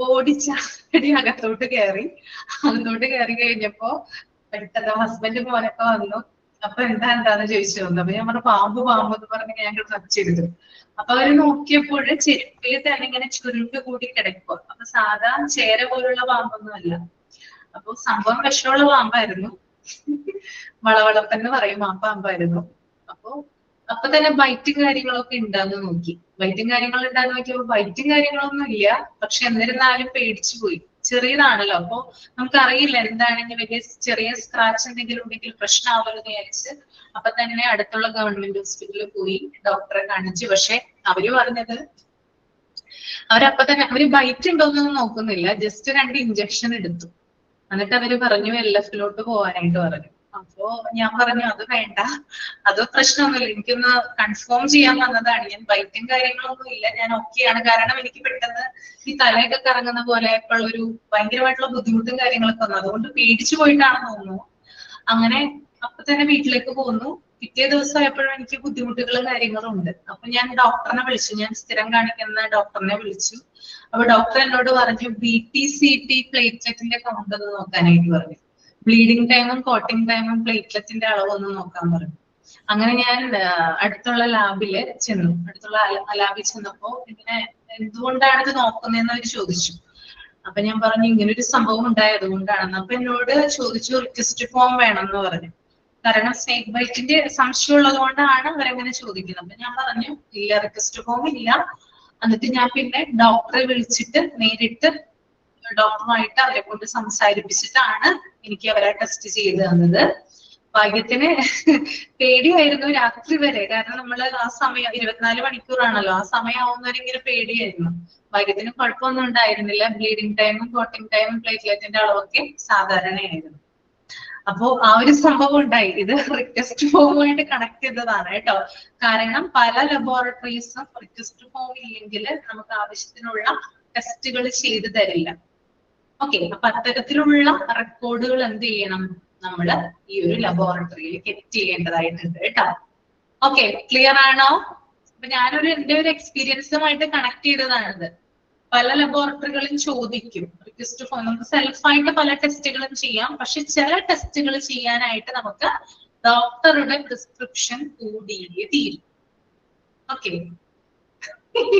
ഓടിച്ചാടി അകത്തോട്ട് കയറി കഴിഞ്ഞപ്പോ പെട്ടെന്ന് ഹസ്ബൻഡ് മോനൊക്കെ വന്നു. അപ്പൊ എന്താന്ന് ചോദിച്ചു വന്നു. അപ്പൊ ഞാൻ പറഞ്ഞു പാമ്പ് എന്ന് പറഞ്ഞ് ഞാൻ ടച്ച് ചെയ്തു. അപ്പൊ അവര് നോക്കിയപ്പോൾ ചെരുപ്പിൽ തന്നെ ഇങ്ങനെ ചുരുണ്ട് കൂടി കിടക്കുക. അപ്പൊ സാധാ ചേര പോലുള്ള പാമ്പൊന്നും അല്ല. അപ്പൊ സംഭവം വിഷമുള്ള പാമ്പായിരുന്നു. വളവളപ്പെന്ന് പറയും, ആ പാമ്പായിരുന്നു. അപ്പൊ തന്നെ ബൈറ്റും കാര്യങ്ങളൊക്കെ ഉണ്ടാന്ന് നോക്കി. ബൈറ്റും കാര്യങ്ങൾ ഉണ്ടാന്ന് നോക്കിയപ്പോ ബൈറ്റും കാര്യങ്ങളൊന്നും ഇല്ല. പക്ഷെ എന്നിരുന്നാലും പേടിച്ചു പോയി. ചെറിയതാണല്ലോ, അപ്പൊ നമുക്കറിയില്ല എന്താണെങ്കിൽ വലിയ ചെറിയ സ്ക്രാച്ച് എന്തെങ്കിലും ഉണ്ടെങ്കിൽ പ്രശ്നമാവുമെന്ന് വിചാരിച്ച് അപ്പൊ തന്നെ അടുത്തുള്ള ഗവൺമെന്റ് ഹോസ്പിറ്റലിൽ പോയി ഡോക്ടറെ കാണിച്ചു. പക്ഷെ അവര് പറഞ്ഞത് അവരപ്പൊ തന്നെ അവര് ബൈറ്റ് ഉണ്ടോന്നൊന്നും നോക്കുന്നില്ല, ജസ്റ്റ് 2 ഇഞ്ചക്ഷൻ എടുത്തു. എന്നിട്ട് അവര് പറഞ്ഞു LF-ലോട്ട് പോവാനായിട്ട് പറഞ്ഞു. അപ്പോ ഞാൻ പറഞ്ഞു അത് വേണ്ട, അത് പ്രശ്നമൊന്നുമില്ല, എനിക്കൊന്ന് കൺഫേം ചെയ്യാൻ വന്നതാണ്, ഞാൻ വൈദ്യം കാര്യങ്ങളൊന്നും ഇല്ല, ഞാൻ ഓക്കെയാണ്. കാരണം എനിക്ക് പെട്ടെന്ന് ഈ തലയൊക്കെ കറങ്ങുന്ന പോലെ ഉള്ളൊരു ഭയങ്കരമായിട്ടുള്ള ബുദ്ധിമുട്ടും കാര്യങ്ങളൊക്കെ വന്നു, അതുകൊണ്ട് പേടിച്ചു പോയിട്ടാണെന്ന് തോന്നുന്നു. അങ്ങനെ അപ്പൊ തന്നെ വീട്ടിലേക്ക് പോന്നു. പിറ്റേ ദിവസം ആയപ്പോഴും എനിക്ക് ബുദ്ധിമുട്ടുകളും കാര്യങ്ങളും ഉണ്ട്. അപ്പൊ ഞാൻ ഡോക്ടറിനെ വിളിച്ചു, ഞാൻ സ്ഥിരം കാണിക്കുന്ന ഡോക്ടറിനെ വിളിച്ചു. അപ്പൊ ഡോക്ടർ എന്നോട് പറഞ്ഞു BT-CT പ്ലേറ്റ്ലെറ്റിന്റെ കൗണ്ട് ഒന്ന് നോക്കാനായിട്ട് പറഞ്ഞു. ബ്ലീഡിംഗ് ടൈമും കോട്ടിംഗ് ടൈമും പ്ലേറ്റ്ലെറ്റിന്റെ അളവൊന്ന് നോക്കാൻ പറഞ്ഞു. അങ്ങനെ ഞാൻ അടുത്തുള്ള ലാബില് ചെന്നു. അടുത്തുള്ള ലാബിൽ ചെന്നപ്പോ ഇങ്ങനെ എന്തുകൊണ്ടാണ് ഇത് നോക്കുന്നതെന്ന് അവർ ചോദിച്ചു. അപ്പൊ ഞാൻ പറഞ്ഞു ഇങ്ങനൊരു സംഭവം ഉണ്ടായതുകൊണ്ടാണെന്ന്. അപ്പൊ എന്നോട് ചോദിച്ചു റിക്വസ്റ്റ് ഫോം വേണമെന്ന് പറഞ്ഞു. കാരണം സ്നേക് ബൈറ്റിന്റെ സംശയം ഉള്ളത് കൊണ്ടാണ് അവരങ്ങനെ ചോദിക്കുന്നത്. അപ്പൊ ഞാൻ പറഞ്ഞു ഇല്ല, റിക്വസ്റ്റ് ഫോം ഇല്ല. എന്നിട്ട് ഞാൻ പിന്നെ ഡോക്ടറെ വിളിച്ചിട്ട് നേരിട്ട് ഡോക്ടറുമായിട്ട് അവരെ കൊണ്ട് സംസാരിപ്പിച്ചിട്ടാണ് എനിക്ക് അവരെ ടെസ്റ്റ് ചെയ്ത് തന്നത്. ഭാഗ്യത്തിന് പേടിയായിരുന്നു രാത്രി വരെ, കാരണം നമ്മൾ ആ സമയം 24 മണിക്കൂറാണല്ലോ, ആ സമയമാവുന്നവരിങ്ങനെ പേടിയായിരുന്നു. ഭാഗ്യത്തിന് കുഴപ്പമൊന്നും ഉണ്ടായിരുന്നില്ല. ബ്ലീഡിംഗ് ടൈമും കോട്ടിംഗ് ടൈമും പ്ലേറ്റ്ലെറ്റിന്റെ അളവൊക്കെ സാധാരണയായിരുന്നു. അപ്പോ ആ ഒരു സംഭവം ഉണ്ടായി. ഇത് റിക്വസ്റ്റ് ഫോമുമായിട്ട് കണക്ട് ചെയ്തതാണ് കേട്ടോ. കാരണം പല ലബോറട്ടറീസും റിക്വസ്റ്റ് ഫോം ഇല്ലെങ്കിൽ നമുക്ക് ആവശ്യത്തിനുള്ള ടെസ്റ്റുകൾ ചെയ്തു തരില്ല. ഓക്കെ, അപ്പൊ അത്തരത്തിലുള്ള റെക്കോർഡുകൾ എന്ത് ചെയ്യണം, നമ്മള് ഈ ഒരു ലബോറട്ടറിയിൽ കെറ്റ് ചെയ്യേണ്ടതായിട്ടുണ്ട് കേട്ടോ. ഓക്കെ, ക്ലിയർ ആണോ? അപ്പൊ ഞാനൊരു എന്റെ ഒരു എക്സ്പീരിയൻസുമായിട്ട് കണക്ട് ചെയ്തതാണിത്. പല ലബോറട്ടറികളും ചോദിക്കും റിക്വസ്റ്റ് ഫോം. നമുക്ക് സെൽഫായിട്ട് പല ടെസ്റ്റുകളും ചെയ്യാം, പക്ഷെ ചില ടെസ്റ്റുകൾ ചെയ്യാനായിട്ട് നമുക്ക് ഡോക്ടറുടെ പ്രിസ്ക്രിപ്ഷൻ കൂടിയേ തീരും. ഓക്കെ,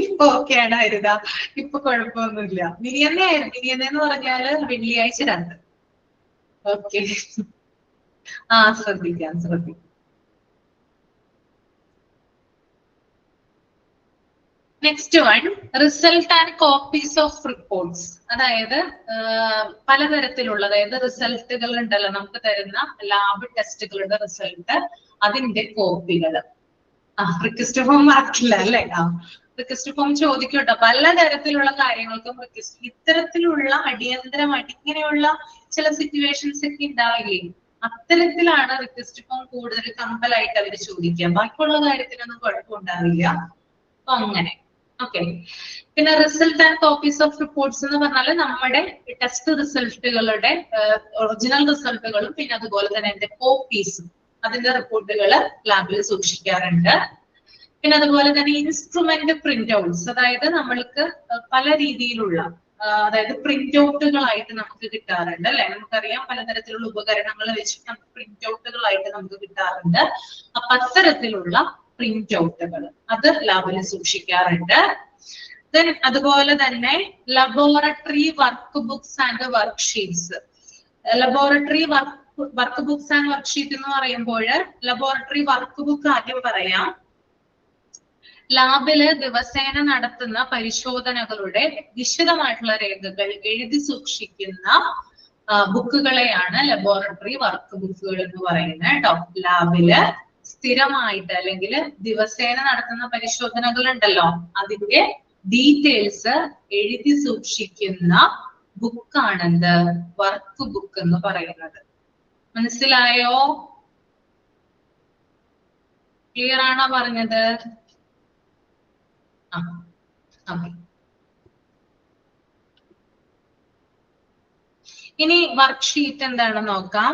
ഇപ്പൊ ഓക്കെയാണ് ഹരിത, ഇപ്പൊ കുഴപ്പമൊന്നുമില്ല. മിനിയന്നെയായിരുന്നു, മിനിയന്നെന്ന് പറഞ്ഞാല് വെള്ളിയാഴ്ച 2. ഓക്കെ, ശ്രദ്ധിക്കാം. Next one, result and copies of reports. അതായത് പലതരത്തിലുള്ള, അതായത് റിസൾട്ടുകൾ ഉണ്ടല്ലോ നമുക്ക് തരുന്ന ലാബ് ടെസ്റ്റുകളുടെ റിസൾട്ട്, അതിന്റെ കോപ്പികൾ. റിക്വസ്റ്റ് ഫോം ആക്കില്ല അല്ലെ? റിക്വസ്റ്റ് ഫോം ചോദിക്കട്ടോ. പലതരത്തിലുള്ള കാര്യങ്ങൾക്കും ഇത്തരത്തിലുള്ള അടിയന്തരമായിട്ട് ഇങ്ങനെയുള്ള ചില സിറ്റുവേഷൻസ് ഒക്കെ ഉണ്ടാവില്ലേ, അത്തരത്തിലാണ് റിക്വസ്റ്റ് ഫോം കൂടുതൽ കമ്പലായിട്ട് അവർ ചോദിക്കുക. ബാക്കിയുള്ള കാര്യത്തിനൊന്നും കുഴപ്പമുണ്ടാവില്ല. അപ്പൊ അങ്ങനെ. ഓക്കെ, പിന്നെ result and copies of reports എന്ന് പറഞ്ഞാൽ നമ്മുടെ ടെസ്റ്റ് റിസൾട്ടുകളുടെ ഒറിജിനൽ റിസൾട്ടുകളും പിന്നെ അതുപോലെ തന്നെ അതിന്റെ കോപ്പീസും, അതിന്റെ റിപ്പോർട്ടുകൾ ലാബിൽ സൂക്ഷിക്കാറുണ്ട്. പിന്നെ അതുപോലെ തന്നെ ഇൻസ്ട്രുമെന്റ് പ്രിന്റ് ഔട്ട്സ്, അതായത് നമ്മൾക്ക് പല രീതിയിലുള്ള, അതായത് പ്രിന്റ് ഔട്ടുകളായിട്ട് നമുക്ക് കിട്ടാറുണ്ട് അല്ലെ. നമുക്കറിയാം പലതരത്തിലുള്ള ഉപകരണങ്ങൾ വെച്ചിട്ട് നമുക്ക് പ്രിന്റ് ഔട്ടുകളായിട്ട് നമുക്ക് കിട്ടാറുണ്ട്. അപ്പൊ അത്തരത്തിലുള്ള പ്രിന്റ് ഔട്ടുകൾ അത് ലാബിൽ സൂക്ഷിക്കാറുണ്ട്. ദെൻ അതുപോലെ തന്നെ laboratory work books and work sheets. Laboratory work books and work sheet എന്ന് പറയുമ്പോൾ ലബോറട്ടറി വർക്ക് ബുക്ക് ആദ്യം പറയാം. ലാബില് ദിവസേന നടത്തുന്ന പരിശോധനകളുടെ വിശദമായിട്ടുള്ള രേഖകൾ എഴുതി സൂക്ഷിക്കുന്ന ബുക്കുകളെയാണ് ലബോറട്ടറി വർക്ക് ബുക്കുകൾ എന്ന് പറയുന്നത് കേട്ടോ. ലാബില് സ്ഥിരമായിട്ട് അല്ലെങ്കിൽ ദിവസേന നടത്തുന്ന പരിശോധനകൾ ഉണ്ടല്ലോ, അതിന്റെ ഡീറ്റെയിൽസ് എഴുതി സൂക്ഷിക്കുന്ന ബുക്കാണെന്ത്, വർക്ക് ബുക്ക് എന്ന് പറയുന്നത്. മനസ്സിലായോ? ക്ലിയർ ആണോ പറഞ്ഞത്? ഇനി വർക്ക്ഷീറ്റ് എന്താണെന്ന് നോക്കാം.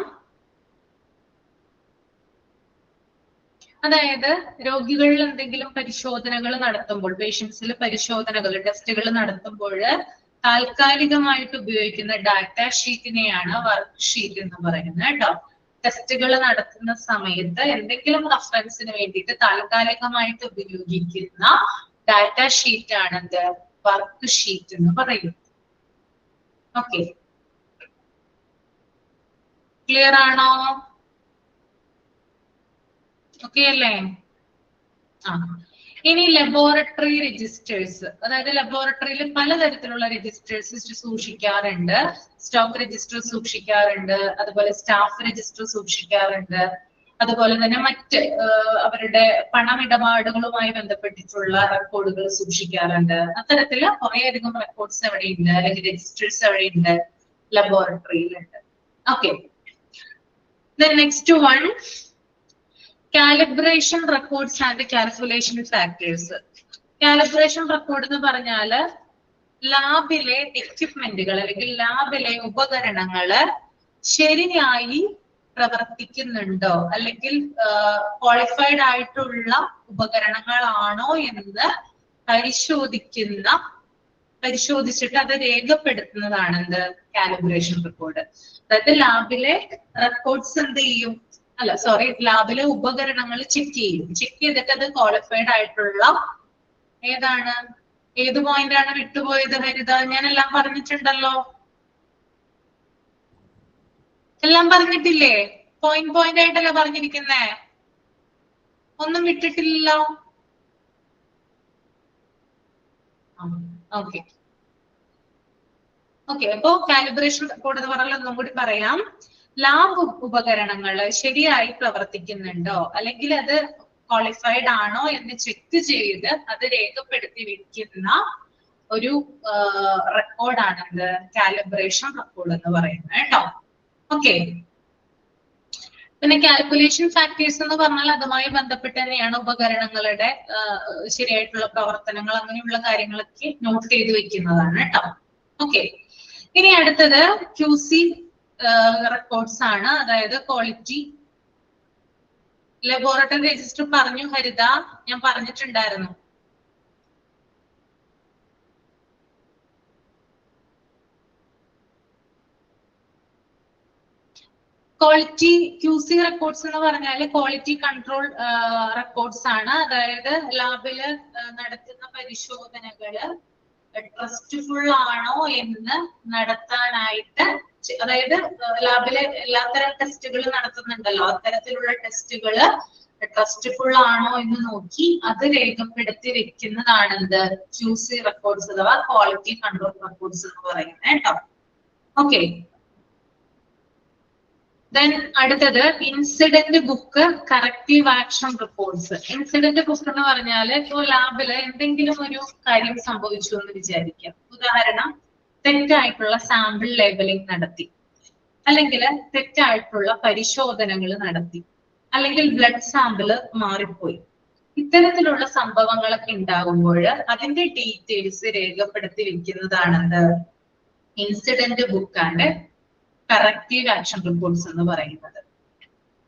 അതായത് രോഗികളിൽ എന്തെങ്കിലും പരിശോധനകൾ നടത്തുമ്പോൾ, പേഷ്യൻസിൽ പരിശോധനകൾ ടെസ്റ്റുകൾ നടത്തുമ്പോൾ താൽക്കാലികമായിട്ട് ഉപയോഗിക്കുന്ന ഡാറ്റ ഷീറ്റിനെയാണ് വർക്ക് ഷീറ്റ് എന്ന് പറയുന്നത് കേട്ടോ. ടെസ്റ്റുകൾ നടത്തുന്ന സമയത്ത് എന്തെങ്കിലും റഫറൻസിന് വേണ്ടിയിട്ട് താൽക്കാലികമായിട്ട് ഉപയോഗിക്കുന്ന ഡാറ്റ ഷീറ്റ് ആണ് എന്ത്, വർക്ക് ഷീറ്റ് എന്ന് പറയുന്നത്. ഓക്കെ, ക്ലിയർ ആണോ? ഓക്കെ അല്ലേ? ഇനി ലബോറട്ടറി രജിസ്റ്റേഴ്സ്, അതായത് ലബോറട്ടറിയിൽ പലതരത്തിലുള്ള രജിസ്റ്റേഴ്സ് സൂക്ഷിക്കാറുണ്ട്. സ്റ്റോക്ക് രജിസ്റ്റർ സൂക്ഷിക്കാറുണ്ട്, അതുപോലെ സ്റ്റാഫ് രജിസ്റ്റർ സൂക്ഷിക്കാറുണ്ട്, അതുപോലെ തന്നെ മറ്റ് അവരുടെ പണമിടപാടുകളുമായി ബന്ധപ്പെട്ടിട്ടുള്ള റെക്കോർഡുകൾ സൂക്ഷിക്കാറുണ്ട്. അത്തരത്തില് കുറേയധികം റെക്കോർഡ്സ് എവിടെയുണ്ട്, അല്ലെങ്കിൽ രജിസ്റ്റേഴ്സ് എവിടെയുണ്ട്, ലബോറട്ടറിയിലുണ്ട്. Okay. The next one, calibration records and calculation factors. Calibration record എന്ന് പറഞ്ഞാല് ലാബിലെ എക്യുപ്മെന്റുകൾ അല്ലെങ്കിൽ ലാബിലെ ഉപകരണങ്ങള് ശരിയായി പ്രവർത്തിക്കുന്നുണ്ടോ അല്ലെങ്കിൽ ക്വാളിഫൈഡ് ആയിട്ടുള്ള ഉപകരണങ്ങളാണോ എന്ന് പരിശോധിച്ചിട്ട് അത് രേഖപ്പെടുത്തുന്നതാണ് എന്ത് കാലിബ്രേഷൻ റെക്കോർഡ്. അതായത് ലാബിലെ റെക്കോർഡ്സ് എന്ത് ചെയ്യും, ലാബിലെ ഉപകരണങ്ങൾ ചെക്ക് ചെയ്തിട്ട് അത് ക്വാളിഫൈഡ് ആയിട്ടുള്ള ഏത് പോയിന്റ് ആണ് വിട്ടുപോയത് ഹരിത? ഞാൻ എല്ലാം പറഞ്ഞിട്ടുണ്ടല്ലോ, എല്ലാം പറഞ്ഞിട്ടില്ലേ? പോയിന്റ് ആയിട്ടല്ലേ പറഞ്ഞിരിക്കുന്നേ, ഒന്നും വിട്ടിട്ടില്ലല്ലോ. ഓക്കെ, അപ്പോ കാലിബ്രേഷൻ റെക്കോർഡ് എന്ന് പറഞ്ഞാൽ ഒന്നും കൂടി പറയാം. ലാബ് ഉപകരണങ്ങൾ ശരിയായി പ്രവർത്തിക്കുന്നുണ്ടോ അല്ലെങ്കിൽ അത് ക്വാളിഫൈഡ് ആണോ എന്ന് ചെക്ക് ചെയ്ത് അത് രേഖപ്പെടുത്തി വെക്കുന്ന ഒരു റെക്കോർഡാണ് എന്ത് കാലിബ്രേഷൻ റെക്കോർഡ് എന്ന് പറയുന്നത് കേട്ടോ. ഓക്കെ, പിന്നെ കാൽക്കുലേഷൻ ഫാക്ടേഴ്സ് എന്ന് പറഞ്ഞാൽ അതുമായി ബന്ധപ്പെട്ട് തന്നെയാണ് ഉപകരണങ്ങളുടെ ശരിയായിട്ടുള്ള പ്രവർത്തനങ്ങൾ അങ്ങനെയുള്ള കാര്യങ്ങളൊക്കെ നോട്ട് ചെയ്ത് വെക്കുന്നതാണ് കേട്ടോ. ഓക്കെ, ഇനി അടുത്തത് QC റെക്കോർഡ്സ് ആണ്, അതായത് ക്വാളിറ്റി ലബോറട്ടറി രജിസ്റ്റർ. പറഞ്ഞു ഹരിത, ഞാൻ പറഞ്ഞിട്ടുണ്ടായിരുന്നു. ക്വാളിറ്റി QC റെക്കോർഡ്സ് എന്ന് പറഞ്ഞാൽ ക്വാളിറ്റി കൺട്രോൾ റെക്കോർഡ്സ് ആണ്. അതായത് ലാബില് നടത്തുന്ന പരിശോധനകള് ട്രസ്റ്റ്ഫുൾ ആണോ എന്ന് നടത്താനായിട്ട്, അതായത് ലാബിലെ എല്ലാത്തരം ടെസ്റ്റുകൾ നടത്തുന്നുണ്ടല്ലോ, അത്തരത്തിലുള്ള ടെസ്റ്റുകള് ട്രസ്റ്റ്ഫുൾ ആണോ എന്ന് നോക്കി അത് രേഖപ്പെടുത്തി വെക്കുന്നതാണ് എന്ത് QC റെക്കോർഡ്സ് അഥവാ ക്വാളിറ്റി കൺട്രോൾ റെക്കോർഡ്സ് എന്ന് പറയുന്നത് കേട്ടോ. ഓക്കെ, ദെൻ അടുത്തത് incident book corrective action reports. Incident book എന്ന് പറഞ്ഞാൽ ഇപ്പോൾ ലാബില് എന്തെങ്കിലും ഒരു കാര്യം സംഭവിച്ചു എന്ന് വിചാരിക്കാം. ഉദാഹരണം, തെറ്റായിട്ടുള്ള സാമ്പിൾ ലേബലിംഗ് നടത്തി, അല്ലെങ്കിൽ തെറ്റായിട്ടുള്ള പരിശോധനകൾ നടത്തി, അല്ലെങ്കിൽ ബ്ലഡ് സാമ്പിള് മാറിപ്പോയി. ഇത്തരത്തിലുള്ള സംഭവങ്ങളൊക്കെ ഉണ്ടാകുമ്പോൾ അതിന്റെ ഡീറ്റെയിൽസ് രേഖപ്പെടുത്തി വെക്കുന്നതാണ് incident book and corrective action reports എന്ന് പറയുന്നത്.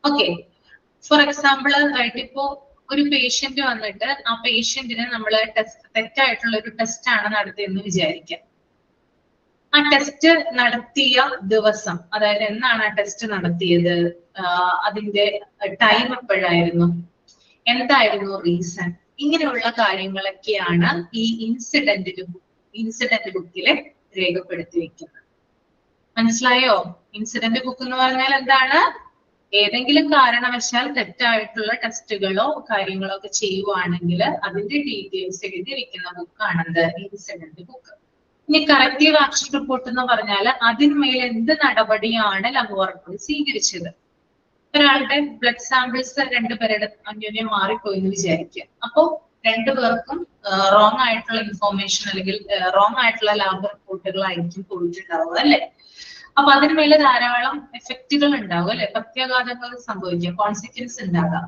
ഓക്കെ, ഫോർ എക്സാമ്പിൾ ആയിട്ട് ഇപ്പോ ഒരു പേഷ്യന്റ് വന്നിട്ട് ആ പേഷ്യന്റിന് നമ്മൾ തെറ്റായിട്ടുള്ള ഒരു ടെസ്റ്റ് ആണ് നടത്തിയെന്ന് വിചാരിക്കാം. ആ ടെസ്റ്റ് നടത്തിയ ദിവസം, അതായത് എന്നാണ് ആ ടെസ്റ്റ് നടത്തിയത്, അതിന്റെ ടൈം എപ്പോഴായിരുന്നു, എന്തായിരുന്നു റീസൺ, ഇങ്ങനെയുള്ള കാര്യങ്ങളൊക്കെയാണ് ഈ ഇൻസിഡന്റ് ബുക്കില് രേഖപ്പെടുത്തി വെക്കുന്നത്. മനസ്സിലായോ? ഇൻസിഡന്റ് ബുക്ക് എന്ന് പറഞ്ഞാൽ എന്താണ്? ഏതെങ്കിലും കാരണവശാൽ തെറ്റായിട്ടുള്ള ടെസ്റ്റുകളോ കാര്യങ്ങളോ ഒക്കെ ചെയ്യുവാണെങ്കിൽ അതിന്റെ ഡീറ്റെയിൽസ് എഴുതിയിരിക്കുന്ന ബുക്കാണ് ഇൻസിഡന്റ് ബുക്ക്. ഇനി കറക്റ്റീവ് ആക്ഷൻ റിപ്പോർട്ട് എന്ന് പറഞ്ഞാൽ അതിന്മേൽ എന്ത് നടപടിയാണ് ലബോറട്ടറി സ്വീകരിച്ചത്. ഒരാളുടെ ബ്ലഡ് സാമ്പിൾസ് രണ്ടുപേരുടെ അന്യോന്യം മാറിപ്പോയി എന്ന് വിചാരിക്കുക. അപ്പോ രണ്ടുപേർക്കും റോങ് ആയിട്ടുള്ള ഇൻഫോർമേഷൻ അല്ലെങ്കിൽ റോങ് ആയിട്ടുള്ള ലാബ് റിപ്പോർട്ടുകളായിരിക്കും പോയിട്ടുണ്ടാവുക അല്ലെ. അപ്പൊ അതിന്മേലെ ധാരാളം എഫക്റ്റുകൾ ഉണ്ടാവും അല്ലെ, പ്രത്യാഘാതങ്ങൾ സംഭവിക്കാം, കോൺസിക്വൻസ് ഉണ്ടാകാം.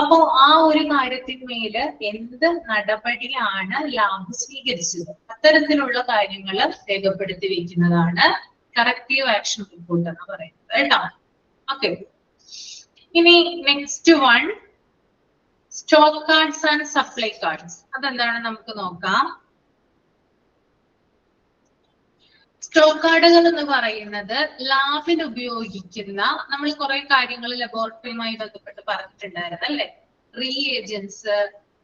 അപ്പോ ആ ഒരു കാര്യത്തിന്മേല് എന്ത് നടപടിയാണ് ലാബ് സ്വീകരിച്ചത്, അത്തരത്തിലുള്ള കാര്യങ്ങൾ രേഖപ്പെടുത്തി വെക്കുന്നതാണ് കറക്റ്റീവ് ആക്ഷൻ റിപ്പോർട്ട് എന്ന് പറയുന്നത് കേട്ടോ. ഓക്കെ, ഇനി next one, stock cards and supply cards. അതെന്താണ് നമുക്ക് നോക്കാം. സ്റ്റോക്ക് കാർഡുകൾ എന്ന് പറയുന്നത് ലാബിൽ ഉപയോഗിക്കുന്ന, നമ്മൾ കുറെ കാര്യങ്ങൾ ലബോറട്ടറിയുമായി ബന്ധപ്പെട്ട് പറഞ്ഞിട്ടുണ്ടായിരുന്നു അല്ലെ, റീഏജൻസ്,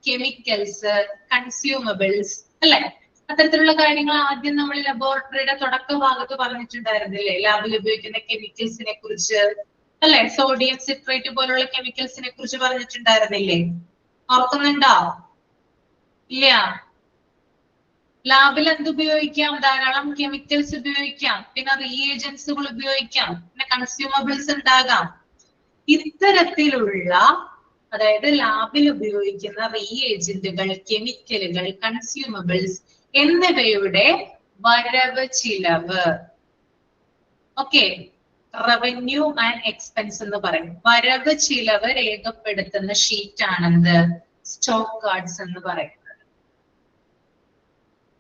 കെമിക്കൽസ്, കൺസ്യൂമബിൾസ് അല്ലെ, അത്തരത്തിലുള്ള കാര്യങ്ങൾ ആദ്യം നമ്മൾ ലബോറട്ടറിയുടെ തുടക്ക ഭാഗത്ത് പറഞ്ഞിട്ടുണ്ടായിരുന്നില്ലേ. ലാബിൽ ഉപയോഗിക്കുന്ന കെമിക്കൽസിനെ കുറിച്ച് അല്ലെ, സോഡിയം സിട്രേറ്റ് പോലുള്ള കെമിക്കൽസിനെ കുറിച്ച് പറഞ്ഞിട്ടുണ്ടായിരുന്നില്ലേ, ഓർക്കുന്നുണ്ടോ? ഇല്ല. ലാബിൽ എന്ത് ഉപയോഗിക്കാം? ധാരാളം കെമിക്കൽസ് ഉപയോഗിക്കാം, പിന്നെ റീഏജൻസുകൾ ഉപയോഗിക്കാം, പിന്നെ കൺസ്യൂമബിൾസ് ഉണ്ടാകാം. ഇത്തരത്തിലുള്ള, അതായത് ലാബിൽ ഉപയോഗിക്കുന്ന റീഏജന്റുകൾ, കെമിക്കലുകൾ, കൺസ്യൂമബിൾസ് എന്നിവയുടെ വരവ് ചിലവ്, ഓക്കെ, റവന്യൂ ആൻഡ് എക്സ്പെൻസ് എന്ന് പറയും. വരവ് ചിലവ് രേഖപ്പെടുത്തുന്ന ഷീറ്റ് ആണെന്ത് സ്റ്റോക്ക് കാർഡ്സ് എന്ന് പറയുന്നത്.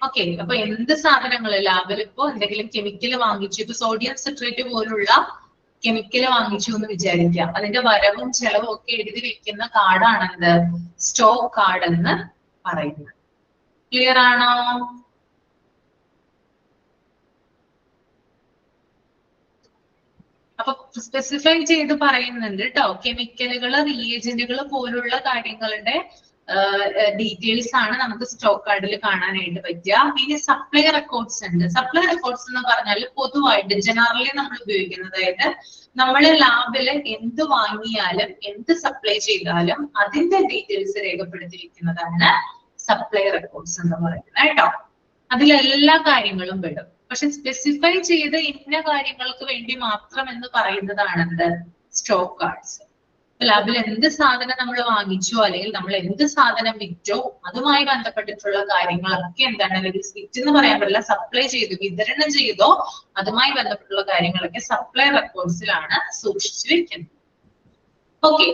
ഓക്കെ, അപ്പൊ എന്ത് സാധനങ്ങള് ലാബിൽ ഇപ്പോ എന്തെങ്കിലും കെമിക്കല് വാങ്ങിച്ചു, ഇപ്പൊ സോഡിയം സിട്രേറ്റ് പോലുള്ള കെമിക്കല് വാങ്ങിച്ചു എന്ന് വിചാരിക്കാം, അതിന്റെ വരവും ചെലവും ഒക്കെ എഴുതി വെക്കുന്ന കാർഡാണെന്ത് സ്റ്റോക്ക് കാർഡ് എന്ന് പറയുന്നത്. ക്ലിയർ ആണോ? അപ്പൊ സ്പെസിഫൈ ചെയ്ത് പറയുന്നുണ്ട് കേട്ടോ, കെമിക്കലുകള് റിയേജന്റുകൾ പോലുള്ള കാര്യങ്ങളുടെ ഡീറ്റെയിൽസ് ആണ് നമുക്ക് സ്റ്റോക്ക് കാർഡിൽ കാണാനായിട്ട് പറ്റുക. ഇനി സപ്ലൈ റെക്കോർഡ്സ് ഉണ്ട്. സപ്ലൈ റെക്കോർഡ്സ് എന്ന് പറഞ്ഞാൽ പൊതുവായിട്ട് ജനറലി നമ്മൾ ഉപയോഗിക്കുന്നത്, അതായത് നമ്മള് ലാബില് എന്ത് വാങ്ങിയാലും എന്ത് സപ്ലൈ ചെയ്താലും അതിന്റെ ഡീറ്റെയിൽസ് രേഖപ്പെടുത്തി വെക്കുന്നതാണ് സപ്ലൈ റെക്കോർഡ്സ് എന്ന് പറയുന്നത് കേട്ടോ. അതിലെല്ലാ കാര്യങ്ങളും പെടും. പക്ഷെ സ്പെസിഫൈ ചെയ്ത് ഇന്ന കാര്യങ്ങൾക്ക് വേണ്ടി മാത്രം എന്ന് പറയുന്നതാണെന്ത് സ്റ്റോക്ക് കാർഡ്സ്. ലാബിൽ എന്ത് സാധനം നമ്മൾ വാങ്ങിച്ചോ അല്ലെങ്കിൽ നമ്മൾ എന്ത് സാധനം വിറ്റോ അതുമായി ബന്ധപ്പെട്ടിട്ടുള്ള കാര്യങ്ങളൊക്കെ എന്താണ്, വിറ്റ് എന്ന് പറയാൻ പറ്റില്ല, സപ്ലൈ ചെയ്തു വിതരണം ചെയ്തോ അതുമായി ബന്ധപ്പെട്ടുള്ള കാര്യങ്ങളൊക്കെ സപ്ലൈ റെക്കോർഡ്സിലാണ് സൂക്ഷിച്ചു വെക്കുന്നത്. Okay,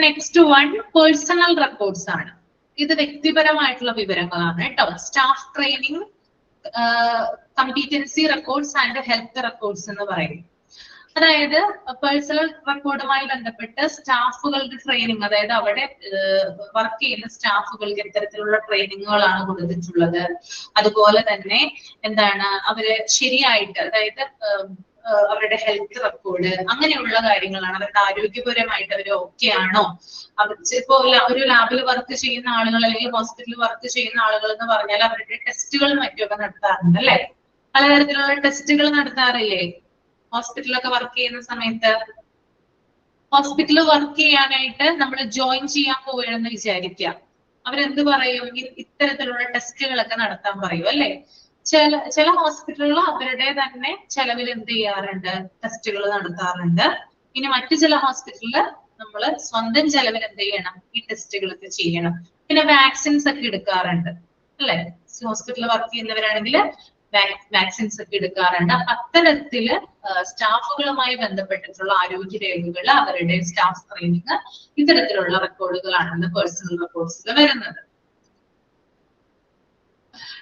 next one personal records ആണ്. ഇത് വ്യക്തിപരമായിട്ടുള്ള വിവരങ്ങളാണ് കേട്ടോ. Staff training, competency records and health records എന്ന് പറയും. അതായത് പേഴ്സണൽ റെക്കോർഡുമായി ബന്ധപ്പെട്ട് സ്റ്റാഫുകളുടെ ട്രെയിനിങ്, അതായത് അവിടെ വർക്ക് ചെയ്യുന്ന സ്റ്റാഫുകൾക്ക് എത്തരത്തിലുള്ള ട്രെയിനിങ്ങുകളാണ് കൊടുത്തിട്ടുള്ളത്, അതുപോലെ തന്നെ എന്താണ് അവര് ശരിയായിട്ട്, അതായത് അവരുടെ ഹെൽത്ത് റെക്കോർഡ് അങ്ങനെയുള്ള കാര്യങ്ങളാണ്. അവരുടെ ആരോഗ്യപരമായിട്ട് അവർ ഓക്കെ ആണോ, അവർ ഇപ്പോ ഒരു ലാബിൽ വർക്ക് ചെയ്യുന്ന ആളുകൾ അല്ലെങ്കിൽ ഹോസ്പിറ്റലിൽ വർക്ക് ചെയ്യുന്ന ആളുകൾ എന്ന് പറഞ്ഞാൽ അവരുടെ ടെസ്റ്റുകളും മറ്റുമൊക്കെ നടത്താറുണ്ട് അല്ലെ. പലതരത്തിലുള്ള ടെസ്റ്റുകൾ നടത്താറില്ലേ ഹോസ്പിറ്റലൊക്കെ വർക്ക് ചെയ്യുന്ന സമയത്ത്? ഹോസ്പിറ്റലിൽ വർക്ക് ചെയ്യാനായിട്ട് നമ്മൾ ജോയിൻ ചെയ്യാൻ പോവുകയാണെന്ന് വിചാരിക്കാം, അവരെന്ത് പറയും, ഇത്തരത്തിലുള്ള ടെസ്റ്റുകളൊക്കെ നടത്താൻ പറയും അല്ലെ. ചില ഹോസ്പിറ്റലുകൾ അവരുടെ തന്നെ ചെലവിൽ എന്ത് ചെയ്യാറുണ്ട്, ടെസ്റ്റുകൾ നടത്താറുണ്ട്. ഇനി മറ്റു ചില ഹോസ്പിറ്റലില് നമ്മൾ സ്വന്തം ചെലവിൽ എന്ത് ചെയ്യണം, ഈ ടെസ്റ്റുകളൊക്കെ ചെയ്യണം. പിന്നെ വാക്സിൻസ് ഒക്കെ എടുക്കാറുണ്ട് അല്ലെ. ഹോസ്പിറ്റലിൽ വർക്ക് ചെയ്യുന്നവരാണെങ്കിൽ വാക്സിൻസ് ഒക്കെ എടുക്കാറുണ്ട്. അത്തരത്തില് സ്റ്റാഫുകളുമായി ബന്ധപ്പെട്ടിട്ടുള്ള ആരോഗ്യ രേഖകൾ, അവരുടെ സ്റ്റാഫ് ട്രെയിനിങ്, ഇത്തരത്തിലുള്ള റെക്കോർഡുകളാണ് പേഴ്സണൽ റെക്കോർഡ്സിൽ വരുന്നത്.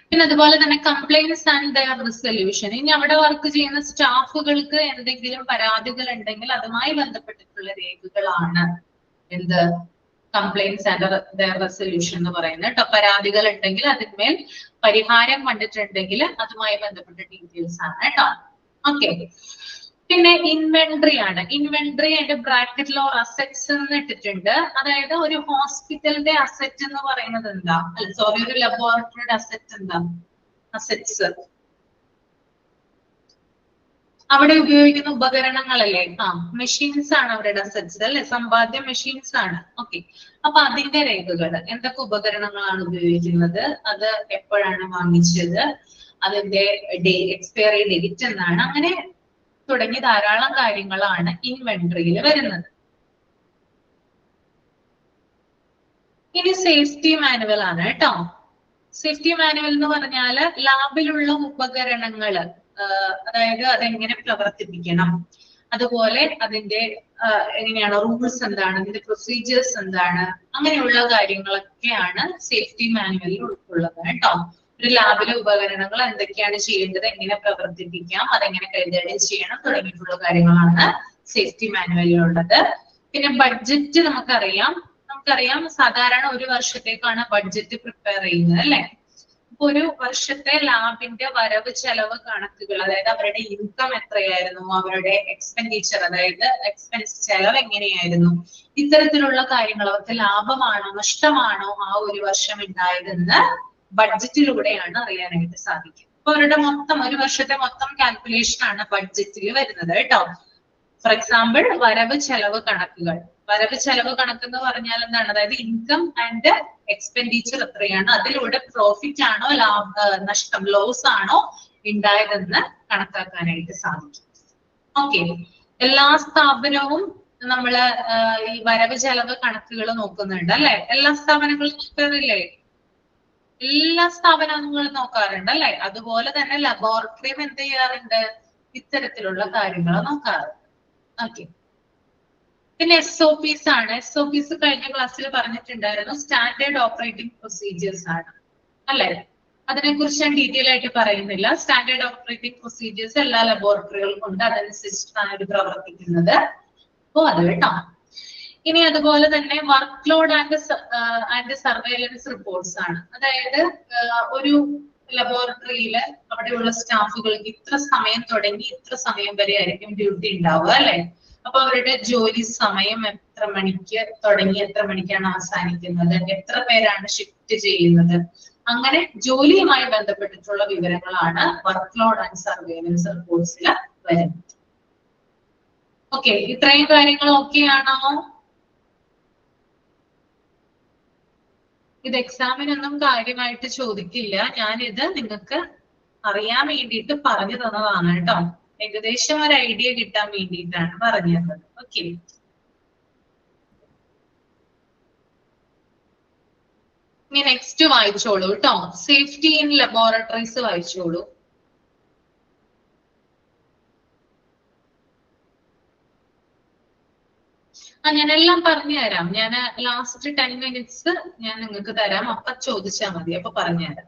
പിന്നെ അതുപോലെ തന്നെ കംപ്ലൈന്റ്സ് ആൻഡ് ദെയർ റിസൊല്യൂഷൻ. ഇനി അവിടെ വർക്ക് ചെയ്യുന്ന സ്റ്റാഫുകൾക്ക് എന്തെങ്കിലും പരാതികൾ ഉണ്ടെങ്കിൽ അതുമായി ബന്ധപ്പെട്ടിട്ടുള്ള രേഖകളാണ് എന്ത് കംപ്ലൈന്റ്സ് ആൻഡ് ദെയർ റെസൊല്യൂഷൻ എന്ന് പറയുന്നത് കേട്ടോ. പരാതികൾ ഉണ്ടെങ്കിൽ അതിന്മേൽ പരിഹാരം കണ്ടിട്ടുണ്ടെങ്കിൽ അതുമായി ബന്ധപ്പെട്ട ഡീറ്റെയിൽസ് ആണ് കേട്ടോ. ഓക്കെ, പിന്നെ ഇൻവെന്ററി ആണ്. ഇൻവെന്ററി അതിന്റെ ബ്രാക്കറ്റിൽ ഓർ അസെറ്റ്സ് എന്ന് ഇട്ടിട്ടുണ്ട്. അതായത് ഒരു ഹോസ്പിറ്റലിന്റെ അസെറ്റ് എന്ന് പറയുന്നത് എന്താ, അല്ല സോറി, ഒരു ലബോറട്ടറിയുടെ അസെറ്റ് എന്താ, അസെറ്റ്സ് അവിടെ ഉപയോഗിക്കുന്ന ഉപകരണങ്ങളല്ലേ, മെഷീൻസ് ആണ് അവരുടെ അസെറ്റ്സ് അല്ലെ, സമ്പാദ്യ മെഷീൻസ് ആണ്. ഓക്കെ, അപ്പൊ അതിന്റെ രേഖകൾ, എന്തൊക്കെ ഉപകരണങ്ങളാണ് ഉപയോഗിക്കുന്നത്, അത് എപ്പോഴാണ് വാങ്ങിച്ചത്, അതിന്റെ എക്സ്പയറി ഡേറ്റ് എന്നാണ്, അങ്ങനെ തുടങ്ങി ധാരാളം കാര്യങ്ങളാണ് ഇൻവെന്ററിയിൽ വരുന്നത്. ഇനി സേഫ്റ്റി മാനുവൽ ആണ് കേട്ടോ. സേഫ്റ്റി മാനുവൽ എന്ന് പറഞ്ഞാല് ലാബിലുള്ള ഉപകരണങ്ങള്, അതായത് അതെങ്ങനെ പ്രവർത്തിപ്പിക്കണം, അതുപോലെ അതിന്റെ എങ്ങനെയാണ് റൂൾസ് എന്താണ്, അതിന്റെ പ്രൊസീജിയേഴ്സ് എന്താണ്, അങ്ങനെയുള്ള കാര്യങ്ങളൊക്കെയാണ് സേഫ്റ്റി മാനുവലിൽ ഉൾക്കൊള്ളുന്നത് കേട്ടോ. ഒരു ലാബിലെ ഉപകരണങ്ങൾ എന്തൊക്കെയാണ് ചെയ്യേണ്ടത്, എങ്ങനെ പ്രവർത്തിപ്പിക്കാം, അതെങ്ങനെ കൈകാര്യം ചെയ്യണം തുടങ്ങിയിട്ടുള്ള കാര്യങ്ങളാണ് സേഫ്റ്റി മാനുവലിലുള്ളത്. പിന്നെ ബഡ്ജറ്റ് നമുക്കറിയാം സാധാരണ ഒരു വർഷത്തേക്കാണ് ബഡ്ജറ്റ് പ്രിപ്പയർ ചെയ്യുന്നത് അല്ലെ. ഒരു വർഷത്തെ ലാബിന്റെ വരവ് ചെലവ് കണക്കുകൾ, അതായത് അവരുടെ ഇൻകം എത്രയായിരുന്നു, അവരുടെ എക്സ്പെൻഡിച്ചർ, അതായത് എക്സ്പെൻസ് ചെലവ് എങ്ങനെയായിരുന്നു, ഇത്തരത്തിലുള്ള കാര്യങ്ങൾ, അവർക്ക് ലാഭമാണോ നഷ്ടമാണോ ആ ഒരു വർഷം ഉണ്ടായതെന്ന് ബഡ്ജറ്റിലൂടെയാണ് അറിയാനായിട്ട് സാധിക്കും. അപ്പൊ അവരുടെ ഒരു വർഷത്തെ മൊത്തം കാൽക്കുലേഷൻ ആണ് ബഡ്ജറ്റിൽ വരുന്നത് കേട്ടോ. ഫോർ എക്സാമ്പിൾ വരവ് ചെലവ് കണക്കുകൾ. വരവ് ചെലവ് കണക്ക് എന്ന് പറഞ്ഞാൽ എന്താണ്, അതായത് ഇൻകം ആൻഡ് എക്സ്പെൻഡിച്ചർ എത്രയാണ്, അതിലൂടെ പ്രോഫിറ്റ് ആണോ നഷ്ടം ലോസ് ആണോ ഉണ്ടായതെന്ന് കണക്കാക്കാനായിട്ട് സാധിക്കും. ഓക്കെ, എല്ലാ സ്ഥാപനവും നമ്മള് ഈ വരവ് ചെലവ് കണക്കുകൾ നോക്കുന്നുണ്ട് അല്ലെ. എല്ലാ സ്ഥാപനങ്ങളും നോക്കാറില്ലേ? എല്ലാ സ്ഥാപനങ്ങളും നോക്കാറുണ്ട് അല്ലെ. അതുപോലെ തന്നെ ലബോറട്ടറിയും എന്ത് ചെയ്യാറുണ്ട്, ഇത്തരത്തിലുള്ള കാര്യങ്ങൾ നോക്കാറുണ്ട്. ഓക്കെ. പിന്നെ SOPs ആണ്. SOPs കഴിഞ്ഞ ക്ലാസ്സിൽ പറഞ്ഞിട്ടുണ്ടായിരുന്നു, സ്റ്റാൻഡേർഡ് ഓപ്പറേറ്റിംഗ് പ്രൊസീജിയേഴ്സ് ആണ് അല്ലെ. അതിനെ കുറിച്ച് ഞാൻ ഡീറ്റെയിൽ ആയിട്ട് പറയുന്നില്ല. സ്റ്റാൻഡേർഡ് ഓപ്പറേറ്റിംഗ് പ്രൊസീജിയേഴ്സ് എല്ലാ ലബോറട്ടറികൾക്കും ഉണ്ട്, അതനുസരിച്ചിട്ടാണ് ഇത് പ്രവർത്തിക്കുന്നത്. അപ്പോ അത് കേട്ടോ. ഇനി അതുപോലെ തന്നെ work load and surveillance reports ആണ്. അതായത് ഒരു ലബോറട്ടറിയില് അവിടെയുള്ള സ്റ്റാഫുകൾക്ക് ഇത്ര സമയം തുടങ്ങി ഇത്ര സമയം വരെ ആയിരിക്കും ഡ്യൂട്ടി ഉണ്ടാവുക അല്ലെ. അപ്പൊ അവരുടെ ജോലി സമയം എത്ര മണിക്ക് തുടങ്ങി എത്ര മണിക്കാണ് അവസാനിക്കുന്നത്, എത്ര പേരാണ് ഷിഫ്റ്റ് ചെയ്യുന്നത്, അങ്ങനെ ജോലിയുമായി ബന്ധപ്പെട്ടിട്ടുള്ള വിവരങ്ങളാണ് വർക്ക് ലോഡ് ആൻഡ് സർവൈലൻസ് റിപ്പോർട്ട്സിൽ വരുന്നത്. ഓക്കെ, ഇത്രയും കാര്യങ്ങൾ ഓക്കെ ആണോ? ഇത് എക്സാമിനൊന്നും കാര്യമായിട്ട് ചോദിക്കില്ല, ഞാനിത് നിങ്ങൾക്ക് അറിയാൻ വേണ്ടിയിട്ട് പറഞ്ഞു തന്നതാണ് കേട്ടോ. ഏകദേശം ഒരു ഐഡിയ കിട്ടാൻ വേണ്ടിയിട്ടാണ് പറഞ്ഞു തന്നത്. ഓക്കെ, ഇനി നെക്സ്റ്റ് വായിച്ചോളൂ കേട്ടോ. സേഫ്റ്റി ഇൻ ലബോറട്ടറീസ് വായിച്ചോളൂ. ഞാനെല്ലാം പറഞ്ഞു തരാം. ഞാൻ ലാസ്റ്റ് 10 minutes ഞാൻ നിങ്ങൾക്ക് തരാം, അപ്പൊ ചോദിച്ചാൽ മതി, അപ്പൊ പറഞ്ഞുതരാം.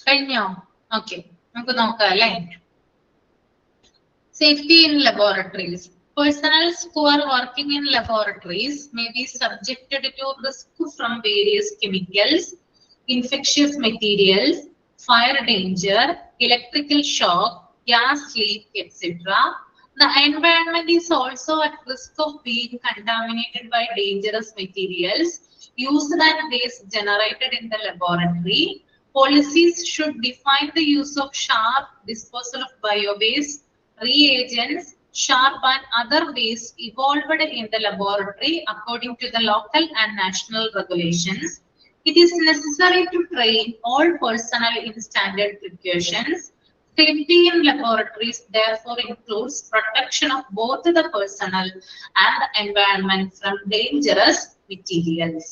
കഴിഞ്ഞോ? ഓക്കെ, നമുക്ക് നോക്കാം അല്ലേ. Safety in laboratories. Personnel who are working in laboratories may be subjected to risk from various chemicals, infectious materials, fire danger, electrical shock, gas leak, etc. The environment is also at risk of being contaminated by dangerous materials used and waste generated in the laboratory. Policies should define the use of sharp, disposal of bio-waste, reagents, sharp and other waste evolved in the laboratory according to the local and national regulations. It is necessary to train all personnel in standard precautions. Safety in laboratories therefore includes protection of both the personnel and the environment from dangerous materials.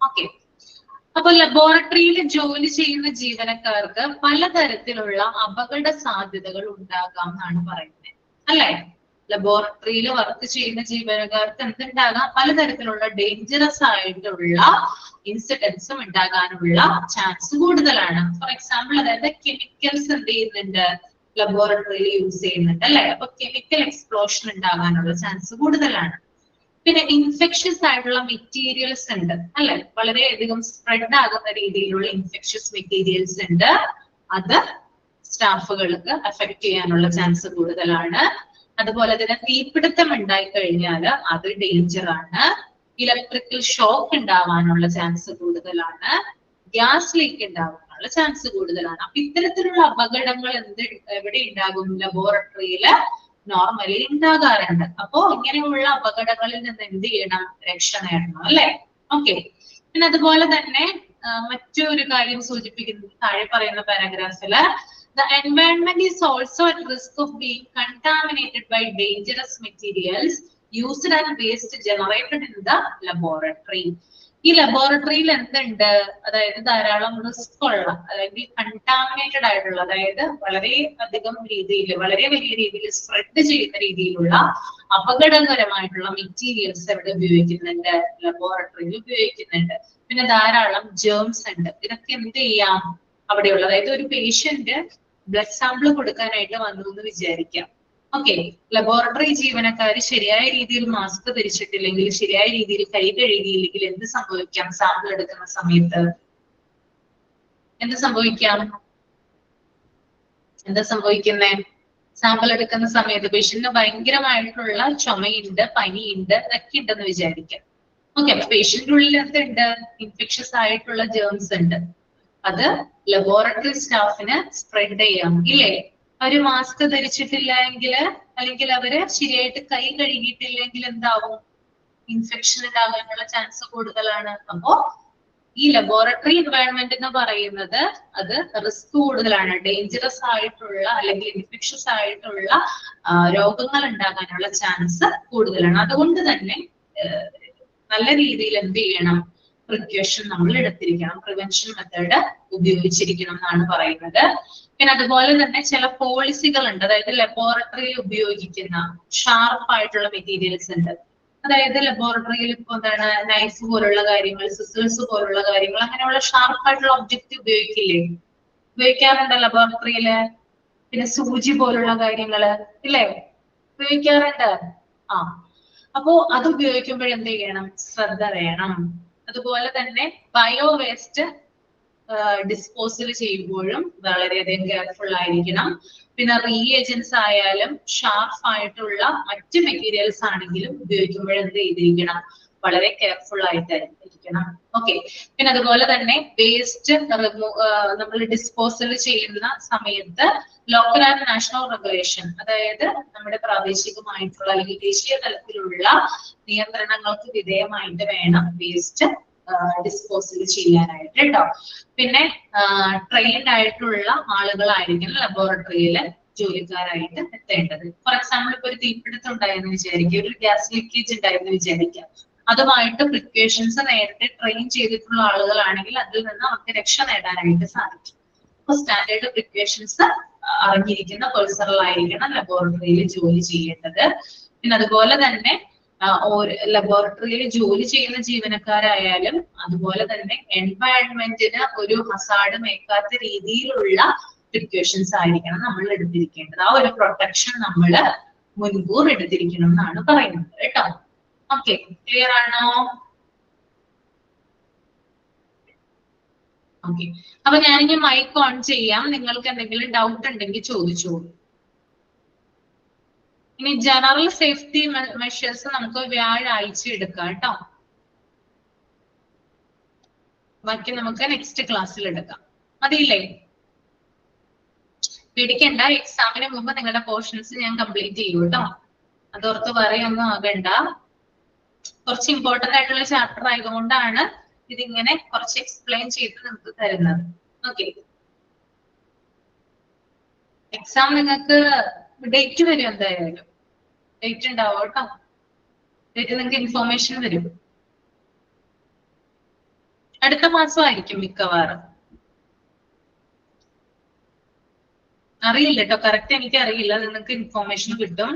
Okay. അപ്പോൾ ലബോറട്ടറിയിൽ ജോലി ചെയ്യുന്ന ജീവനക്കാർക്ക് പലതരത്തിലുള്ള അപകട സാധ്യതകൾ ഉണ്ടാകാം എന്നാണ് പറയുന്നത്, അല്ലേ? ലബോറട്ടറിയിൽ വർക്ക് ചെയ്യുന്ന ജീവനക്കാർക്ക് എന്തുണ്ടാകാം? പലതരത്തിലുള്ള ഡേഞ്ചറസ് ആയിട്ടുള്ള ഇൻസിഡൻസും ഉണ്ടാകാനുള്ള ചാൻസ് കൂടുതലാണ്. ഫോർ എക്സാമ്പിൾ, അതായത് കെമിക്കൽസ് എന്ത് ചെയ്യുന്നുണ്ട്, ലബോറട്ടറിയിൽ യൂസ് ചെയ്യുന്നുണ്ട്, അല്ലെ? അപ്പൊ കെമിക്കൽ എക്സ്പ്ലോഷൻ ഉണ്ടാകാനുള്ള ചാൻസ് കൂടുതലാണ്. പിന്നെ ഇൻഫെക്ഷ്യസ് ആയിട്ടുള്ള മെറ്റീരിയൽസ് ഉണ്ട്, അല്ലെ? വളരെയധികം സ്പ്രെഡ് ആകുന്ന രീതിയിലുള്ള ഇൻഫെക്ഷ്യസ് മെറ്റീരിയൽസ് ഉണ്ട്. അത് സ്റ്റാഫുകൾക്ക് അഫക്ട് ചെയ്യാനുള്ള ചാൻസ് കൂടുതലാണ്. അതുപോലെ തന്നെ തീപിടുത്തം ഉണ്ടായി കഴിഞ്ഞാൽ അത് ഡേഞ്ചർ ആണ്. ഇലക്ട്രിക്കൽ ഷോക്ക് ഉണ്ടാവാനുള്ള ചാൻസ് കൂടുതലാണ്. ഗ്യാസ് ലീക്ക് ഉണ്ടാവാനുള്ള ചാൻസ് കൂടുതലാണ്. അപ്പൊ ഇത്തരത്തിലുള്ള അപകടങ്ങൾ എവിടെ ഉണ്ടാകും? ലബോറട്ടറിയില് നോർമലി ഉണ്ടാകാറുണ്ട്. അപ്പോ ഇങ്ങനെയുള്ള അപകടങ്ങളിൽ നിന്ന് എന്ത് ചെയ്യണം? രക്ഷ നേടണം, അല്ലെ? ഓക്കെ. പിന്നെ അതുപോലെ തന്നെ മറ്റൊരു കാര്യം സൂചിപ്പിക്കുന്നത് താഴെ പറയുന്ന പാരഗ്രാഫില്, the environment is also at risk of being contaminated by dangerous materials used and waste generated in the laboratory. ഈ ലബോറട്ടറിയിൽ എന്തുണ്ട്? അതായത് ധാരാളം റിസ്ക് ഉള്ള, അതായത് കണ്ടാമിനേറ്റഡ് ആയിട്ടുള്ള, അതായത് വളരെ അധികം രീതിയിൽ, വളരെ വലിയ രീതിയിൽ സ്പ്രെഡ് ചെയ്യുന്ന രീതിയിലുള്ള അപകടകരമായിട്ടുള്ള മെറ്റീരിയൽസ് എവിടെ ഉപയോഗിക്കുന്നുണ്ട്? ലബോറട്ടറിയിൽ ഉപയോഗിക്കുന്നുണ്ട്. പിന്നെ ധാരാളം ജേംസ് ഉണ്ട്. ഇതൊക്കെ എന്ത് ചെയ്യാം? അവിടെയുള്ള, അതായത് ഒരു പേഷ്യന്റ് ബ്ലഡ് സാമ്പിൾ കൊടുക്കാനായിട്ട് വന്നു എന്ന് വിചാരിക്കാം. ഓക്കെ, ലബോറട്ടറി ജീവനക്കാർ ശരിയായ രീതിയിൽ മാസ്ക് ധരിച്ചിട്ടില്ലെങ്കിൽ, ശരിയായ രീതിയിൽ കൈ കഴുകിയില്ലെങ്കിൽ എന്ത് സംഭവിക്കാം? സാമ്പിൾ എടുക്കുന്ന സമയത്ത് എന്ത് സംഭവിക്കാം? എന്താ സംഭവിക്കുന്നേ? സാമ്പിൾ എടുക്കുന്ന സമയത്ത് പേഷ്യന്റിന് ഭയങ്കരമായിട്ടുള്ള ചുമയുണ്ട്, പനിയുണ്ട്, ഇതൊക്കെ ഉണ്ടെന്ന് വിചാരിക്കാം. ഓക്കെ, അപ്പൊ പേഷ്യന്റിന്റെ ഉള്ളിൽ എന്തുണ്ട്? ഇൻഫെക്ഷസ് ആയിട്ടുള്ള ജേംസ് ഉണ്ട്. അത് ലബോറട്ടറി സ്റ്റാഫിന് സ്പ്രെഡ് ചെയ്യാം, ഇല്ലേ? അവര് മാസ്ക് ധരിച്ചിട്ടില്ല എങ്കിൽ, അല്ലെങ്കിൽ അവര് ശരിയായിട്ട് കൈ കഴുകിയിട്ടില്ലെങ്കിൽ എന്താവും? ഇൻഫെക്ഷൻ ഉണ്ടാകാനുള്ള ചാൻസ് കൂടുതലാണ്. അപ്പോ ഈ ലബോറട്ടറി എൻവയൺമെന്റ് എന്ന് പറയുന്നത് അത് റിസ്ക് കൂടുതലാണ്. ഡേഞ്ചറസ് ആയിട്ടുള്ള അല്ലെങ്കിൽ ഇൻഫെക്ഷസ് ആയിട്ടുള്ള രോഗങ്ങൾ ഉണ്ടാകാനുള്ള ചാൻസ് കൂടുതലാണ്. അതുകൊണ്ട് തന്നെ നല്ല രീതിയിൽ എന്ത് ചെയ്യണം? പ്രിക്കോഷൻ നമ്മൾ എടുത്തിരിക്കണം, പ്രിവെൻഷൻ മെത്തേഡ് ഉപയോഗിച്ചിരിക്കണം എന്നാണ് പറയുന്നത്. പിന്നെ അതുപോലെ തന്നെ ചില പോളിസികൾ ഉണ്ട്. അതായത് ലബോറട്ടറിയിൽ ഉപയോഗിക്കുന്ന ഷാർപ്പ് ആയിട്ടുള്ള മെറ്റീരിയൽസ് ഉണ്ട്. അതായത് ലബോറട്ടറിയിൽ ഇപ്പൊ എന്താണ്, നൈഫ് പോലുള്ള കാര്യങ്ങൾ, സിസേഴ്സ് പോലുള്ള കാര്യങ്ങൾ, അങ്ങനെയുള്ള ഷാർപ്പ് ആയിട്ടുള്ള ഒബ്ജക്റ്റ് ഉപയോഗിക്കില്ലേ? ഉപയോഗിക്കാറുണ്ട് ലബോറട്ടറിയില്. പിന്നെ സൂചി പോലുള്ള കാര്യങ്ങള്, ഇല്ലേ? ഉപയോഗിക്കാറുണ്ട്. അപ്പോ അത് ഉപയോഗിക്കുമ്പോൾ എന്ത് ചെയ്യണം? ശ്രദ്ധ വേണം. അതുപോലെ തന്നെ ബയോ വേസ്റ്റ് ഡിസ്പോസൽ ചെയ്യുമ്പോഴും വളരെയധികം കെയർഫുൾ ആയിരിക്കണം. പിന്നെ റീഏജൻസ് ആയാലും ഷാർപ്പ് ആയിട്ടുള്ള മറ്റ് മെറ്റീരിയൽസ് ആണെങ്കിലും ഉപയോഗിക്കുമ്പോൾ എന്ത് ചെയ്തിരിക്കണം? വളരെ കെയർഫുൾ ആയിട്ടായിരിക്കണം. ഓക്കെ. പിന്നെ അതുപോലെ തന്നെ വേസ്റ്റ് നമ്മൾ ഡിസ്പോസൽ ചെയ്യുന്ന സമയത്ത് ലോക്കൽ ആൻഡ് നാഷണൽ റെഗുലേഷൻ, അതായത് നമ്മുടെ പ്രാദേശികമായിട്ടുള്ള അല്ലെങ്കിൽ ദേശീയ തലത്തിലുള്ള നിയന്ത്രണങ്ങൾക്ക് വിധേയമായിട്ട് വേണം വേസ്റ്റ് ഡിസ്പോസൽ ചെയ്യാനായിട്ട് കേട്ടോ. പിന്നെ ട്രെയിൻഡ് ആയിട്ടുള്ള ആളുകളായിരിക്കണം ലബോറട്ടറിയിൽ ജോലിക്കാരായിട്ട് എത്തേണ്ടത്. ഫോർ എക്സാമ്പിൾ, ഇപ്പൊ ഒരു തീപിടുത്തം ഉണ്ടായെന്ന് വിചാരിക്കുക, ഒരു ഗ്യാസ് ലീക്കേജ് ഉണ്ടായെന്ന് വിചാരിക്കുക. അതുമായിട്ട് പ്രിക്കോഷൻസ് നേരത്തെ ട്രെയിൻ ചെയ്തിട്ടുള്ള ആളുകളാണെങ്കിൽ അതിൽ നിന്ന് അവർക്ക് രക്ഷ നേടാനായിട്ട് സാധിക്കും. അപ്പൊ സ്റ്റാൻഡേർഡ് പ്രിക്കോഷൻസ് അറിഞ്ഞിരിക്കുന്ന പേഴ്സണൽ ആയിരിക്കണം ലബോറട്ടറിയിൽ ജോലി ചെയ്യേണ്ടത്. പിന്നെ അതുപോലെ തന്നെ ലബോറട്ടറിയിൽ ജോലി ചെയ്യുന്ന ജീവനക്കാരായാലും അതുപോലെ തന്നെ എൻവയൺമെന്റിന് ഒരു ഹസാർഡ് മേക്കാത്ത രീതിയിലുള്ള പ്രിക്കോഷൻസ് ആയിരിക്കണം നമ്മൾ എടുത്തിരിക്കേണ്ടത്. ആ ഒരു പ്രൊട്ടക്ഷൻ നമ്മൾ മുൻകൂർ എടുത്തിരിക്കണം എന്നാണ് പറയുന്നത് കേട്ടോ. ഓക്കെ, ക്ലിയർ ആണോ? ഓക്കെ, അപ്പൊ ഞാനിനി മൈക്ക് ഓൺ ചെയ്യാം. നിങ്ങൾക്ക് എന്തെങ്കിലും ഡൗട്ട് ഉണ്ടെങ്കിൽ ചോദിച്ചോളൂ. ഇനി ജനറൽ സേഫ്റ്റി മെഷേഴ്സ് നമുക്ക് വ്യാഴാഴ്ച എടുക്കാം കേട്ടോ. ബാക്കി നമുക്ക് നെക്സ്റ്റ് ക്ലാസ്സിൽ എടുക്കാം. മതിയില്ലേ? പേടിക്കണ്ട, എക്സാമിന് മുമ്പ് നിങ്ങളുടെ പോർഷൻസ് ഞാൻ കംപ്ലീറ്റ് ചെയ്യൂ കേട്ടോ. അതോർത്ത് പറയൊന്നും ആകണ്ട. കുറച്ച് ഇമ്പോർട്ടന്റ് ആയിട്ടുള്ള ചാപ്റ്റർ ആയതുകൊണ്ടാണ് ഇതിങ്ങനെ കുറച്ച് എക്സ്പ്ലെയിൻ ചെയ്ത് നിങ്ങൾക്ക് തരുന്നത്. ഓക്കെ, എക്സാം നിങ്ങൾക്ക് ഡേറ്റ് വരും, എന്തായാലും ഡേറ്റ് ഉണ്ടാവും കേട്ടോ. ഡേറ്റ് നിങ്ങൾക്ക് ഇൻഫോർമേഷൻ വരും. അടുത്ത മാസമായിരിക്കും മിക്കവാറും. അറിയില്ല കേട്ടോ, കറക്റ്റ് എനിക്ക് അറിയില്ല. നിങ്ങൾക്ക് ഇൻഫോർമേഷൻ കിട്ടും.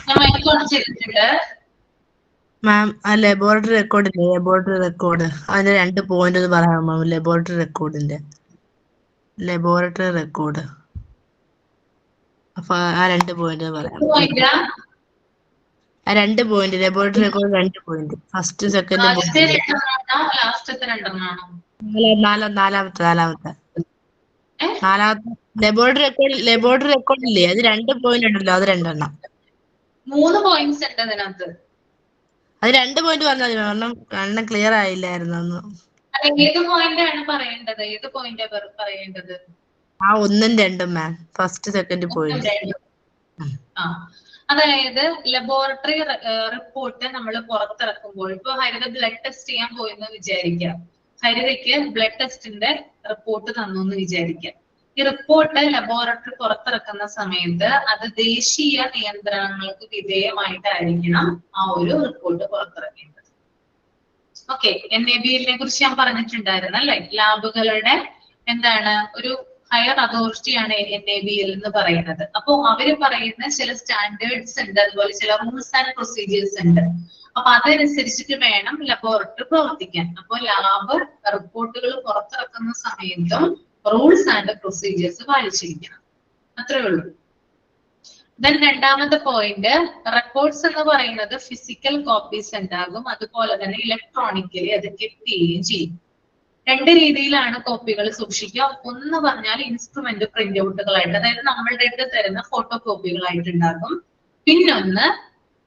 ഞാൻ മൈക്ക് ഓൺ ചെയ്തിട്ടുണ്ട്. മാം, ആ ലബോറട്ടറി റെക്കോർഡ് ഇല്ലേ, ലബോറട്ടറി റെക്കോർഡ്, അതിന്റെ 2 പോയിന്റ് ഒന്ന് പറയാമോ മാം? ലബോറട്ടറി റെക്കോർഡിന്റെ ലബോറട്ടറി റെക്കോർഡ്, അപ്പൊ ആ 2 പോയിന്റ് പറയാം. ആ 2 point laboratory record 2 point, first second നാലാമത്തെ ലബോറട്ടറി റെക്കോർഡ് ഇല്ലേ, അത് 2 പോയിന്റ് ഉണ്ടല്ലോ, അത് 2 എണ്ണം. 3 പോയിന്റ്സ് ഉണ്ട് അതിനകത്ത്. അത് 2 പോയിന്റ് പറഞ്ഞാൽ മതി, കാരണം കണ്ണ് ക്ലിയർ ആയില്ലായിരുന്നു. ഏത് പോയിന്റ് ആണ് പറയേണ്ടത്? ഏത് പോയിന്റ് പറയേണ്ടത്? ആ 1ഉം 2ഉം മാം, ഫസ്റ്റ് സെക്കൻഡ് പോയിന്റ്. അതായത് ലബോറട്ടറി റിപ്പോർട്ട് നമ്മൾ പുറത്തിറക്കുമ്പോൾ, ഇപ്പൊ ഹരിത ബ്ലഡ് ടെസ്റ്റ് ചെയ്യാൻ പോയെന്ന് വിചാരിക്കാം. ഹരിതയ്ക്ക് ബ്ലഡ് ടെസ്റ്റിന്റെ റിപ്പോർട്ട് തന്നു എന്ന് വിചാരിക്കാം. ഈ റിപ്പോർട്ട് ലബോറട്ടറി പുറത്തിറക്കുന്ന സമയത്ത് അത് ദേശീയ നിയന്ത്രണങ്ങൾക്ക് വിധേയമായിട്ടായിരിക്കണം ആ ഒരു റിപ്പോർട്ട് പുറത്തിറക്കേണ്ടത്. ഓക്കെ, NABL-നെ കുറിച്ച് ഞാൻ പറഞ്ഞിട്ടുണ്ടായിരുന്നു അല്ലെ. ലാബുകളുടെ എന്താണ് ഒരു ഹയർ അതോറിറ്റിയാണ് NABL എന്ന് പറയുന്നത്. അപ്പൊ അവര് പറയുന്ന ചില സ്റ്റാൻഡേർഡ്സ് ഉണ്ട്, അതുപോലെ ചില റൂൾസ് ആൻഡ് പ്രൊസീജിയേഴ്സ് ഉണ്ട്. അപ്പൊ അതനുസരിച്ചിട്ട് വേണം ലബോറട്ടറി പ്രവർത്തിക്കാൻ. അപ്പൊ ലാബ് റിപ്പോർട്ടുകൾ പുറത്തിറക്കുന്ന സമയത്തും റൂൾസ് ആൻഡ് പ്രൊസീജിയേഴ്സ് പാലിച്ചിരിക്കണം. അത്രേ ഉള്ളൂ. ദെൻ രണ്ടാമത്തെ പോയിന്റ്, റെക്കോർഡ്സ് എന്ന് പറയുന്നത് ഫിസിക്കൽ കോപ്പീസ് ഉണ്ടാകും, അതുപോലെ തന്നെ ഇലക്ട്രോണിക്കലി അത് കെപ്റ്റ് ചെയ്യുകയും ചെയ്യും. 2 രീതിയിലാണ് കോപ്പികൾ സൂക്ഷിക്കുക. ഒന്ന് പറഞ്ഞാൽ ഇൻസ്ട്രുമെന്റ് പ്രിന്റ് ഔട്ടുകളായിട്ട്, അതായത് നമ്മളുടെ അടുത്ത് തരുന്ന ഫോട്ടോ കോപ്പികളായിട്ടുണ്ടാകും. പിന്നൊന്ന്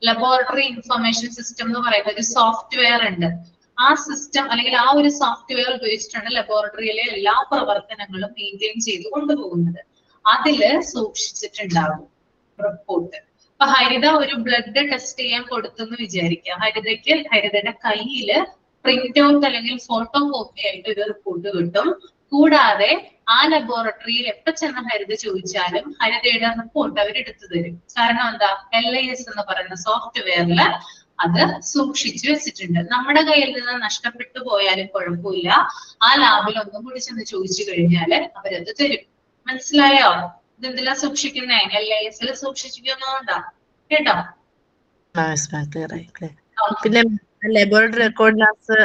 ലബോറട്ടറി ഇൻഫർമേഷൻ സിസ്റ്റം എന്ന് പറയുന്ന ഒരു സോഫ്റ്റ്വെയർ ഉണ്ട്. ആ സിസ്റ്റം അല്ലെങ്കിൽ ആ ഒരു സോഫ്റ്റ്വെയർ ഉപയോഗിച്ചിട്ടാണ് ലബോറട്ടറിയിലെ എല്ലാ പ്രവർത്തനങ്ങളും മെയിൻറ്റെയിൻ ചെയ്ത് കൊണ്ടുപോകുന്നത്. അതില് സൂക്ഷിച്ചിട്ടുണ്ടാകും റിപ്പോർട്ട്. അപ്പൊ ഹരിത ഒരു ബ്ലഡ് ടെസ്റ്റ് ചെയ്യാൻ കൊടുത്തെന്ന് വിചാരിക്കുക. ഹരിതയുടെ കയ്യില് പ്രിന്റ് ഔട്ട് അല്ലെങ്കിൽ ഫോട്ടോ കോപ്പി ആയിട്ട് ഒരു റിപ്പോർട്ട് കിട്ടും. കൂടാതെ ആ ലബോറട്ടറിയിൽ എപ്പോ ചെന്ന് ഹരിത ചോദിച്ചാലും ഹരിതയുടെ റിപ്പോർട്ട് അവർ എടുത്തു തരും. കാരണം എന്താ, LIS എന്ന് പറയുന്ന സോഫ്റ്റ്വെയറിൽ അത് സൂക്ഷിച്ചു വെച്ചിട്ടുണ്ട്. നമ്മുടെ കയ്യിൽ നിന്ന് നഷ്ടപ്പെട്ടു പോയാലും കുഴപ്പമില്ല, ആ ലാബിൽ ഒന്നും കൂടി ചെന്ന് ചോദിച്ചു കഴിഞ്ഞാല് അവരത് തരും. മനസ്സിലായോ? ഇതെന്തെല്ലാം സൂക്ഷിക്കുന്നേ? LIS-ൽ സൂക്ഷിച്ചിരിക്കുന്നുണ്ടാ കേട്ടോ. പിന്നെ ലബോറട്ടറി റെക്കോർഡിനകത്ത്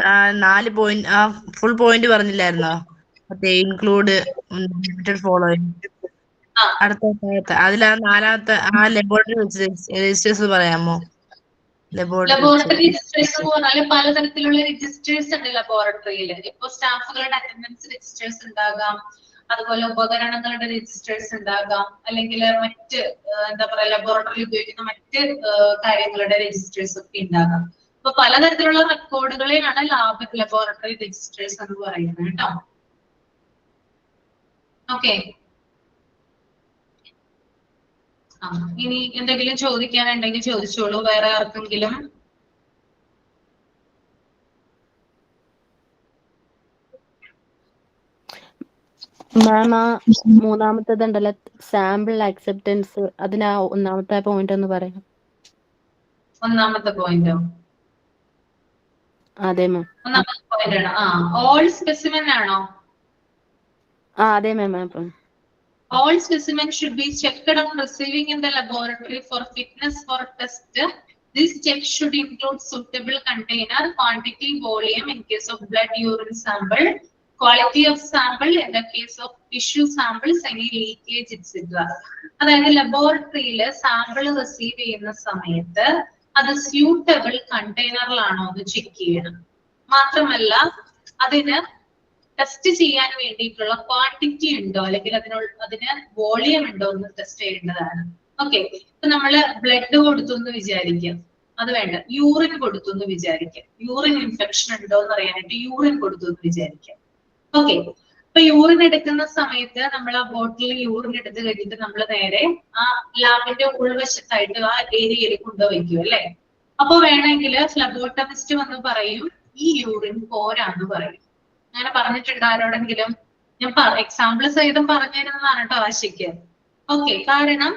4 പോയിന്റ്, ആ ഫുൾ പോയിന്റ് പറഞ്ഞില്ലായിരുന്നോ? മറ്റേ ഇൻക്ലൂഡ് ഫോളോയിങ്, അടുത്ത അതിലാ 4ാമത്തെ ആ ലബോറട്ടറി രജിസ്റ്റേഴ്സ് പറയാമോ? ലബോറട്ടറി രജിസ്റ്റേഴ്സ് എന്ന് പറഞ്ഞാൽ പലതരത്തിലുള്ള രജിസ്റ്റേഴ്സ് ഉണ്ട് ലബോറട്ടറിയിൽ. ഇപ്പൊ സ്റ്റാഫുകളുടെ അറ്റൻഡൻസ് രജിസ്റ്റേഴ്സ് ഉണ്ടാകാം, അതുപോലെ ഉപകരണങ്ങളുടെ രജിസ്റ്റേഴ്സ് ഉണ്ടാകാം, അല്ലെങ്കിൽ മറ്റ് എന്താ പറയാ ലബോറട്ടറിയിൽ ഉപയോഗിക്കുന്ന മറ്റ് കാര്യങ്ങളുടെ രജിസ്റ്റേഴ്സ് ഒക്കെ ഉണ്ടാകാം. അപ്പൊ പലതരത്തിലുള്ള റെക്കോർഡുകളെയാണ് ലബോറട്ടറി രജിസ്റ്റേഴ്സ് എന്ന് പറയുന്നത് കേട്ടോ. ഓക്കെ, ഇനി എന്തെങ്കിലും ചോദിക്കാനുണ്ടെങ്കിൽ ചോദിച്ചോളൂ. വേറെ ആർക്കെങ്കിലും? മാം, ആ 3ാമത്തേതുണ്ടല്ലോ സാമ്പിൾ അക്സെപ്റ്റൻസ്, അതിനാ 1ാമത്തെ പോയിന്റ് ഒന്ന് പറയാം. 1ാമത്തെ പോയിന്റോ? അതെ മാം. 1ാമത്തെ പോയിന്റ് ആണോ? ഓൾ സ്പെസിമെൻ ആണോ? അതെ മാം. All specimens should be checked on receiving in the laboratory for fitness for test. This check should include suitable container, quantity, volume in case of blood, urine sample, quality of sample in the case of tissue samples, any leakage, etc. അതായത് ലബോറട്ടറിയില് sample receive ചെയ്യുന്ന സമയത്ത് അത് suitable കണ്ടെയ്നറിലാണോ എന്ന് check ചെയ്യണം. മാത്രമല്ല അതിന് test ചെയ്യാൻ വേണ്ടിയിട്ടുള്ള ക്വാണ്ടിറ്റി ഉണ്ടോ അല്ലെങ്കിൽ അതിന് വോളിയം ഉണ്ടോ എന്ന് ടെസ്റ്റ് ചെയ്യേണ്ടതാണ്. ഓക്കെ, ഇപ്പൊ നമ്മള് ബ്ലഡ് കൊടുത്തു എന്ന് വിചാരിക്കാം, അത് വേണ്ട, യൂറിൻ കൊടുത്തു എന്ന് വിചാരിക്കാം. യൂറിൻ ഇൻഫെക്ഷൻ ഉണ്ടോ എന്ന് അറിയാനായിട്ട് യൂറിൻ കൊടുത്തു എന്ന് വിചാരിക്കാം. ഓക്കെ, അപ്പൊ യൂറിൻ എടുക്കുന്ന സമയത്ത് നമ്മൾ ആ ബോട്ടിൽ യൂറിൻ എടുത്ത് കഴിഞ്ഞിട്ട് നമ്മൾ നേരെ ആ ലാബിന്റെ ഉൾവശത്തായിട്ട് ആ ഏരിയയിൽ കൊണ്ടുവയ്ക്കും അല്ലെ. അപ്പൊ വേണമെങ്കിൽ ഫ്ലബോട്ടമിസ്റ്റ് വന്ന് പറയും ഈ യൂറിൻ പോരാന്ന് പറയും. അങ്ങനെ പറഞ്ഞിട്ടുണ്ട് ആരോടെങ്കിലും? ഞാൻ എക്സാമ്പിൾ സഹിതം പറഞ്ഞിരുന്നതാണ് കേട്ടോ ആശയ്ക്ക്. ഓക്കെ, കാരണം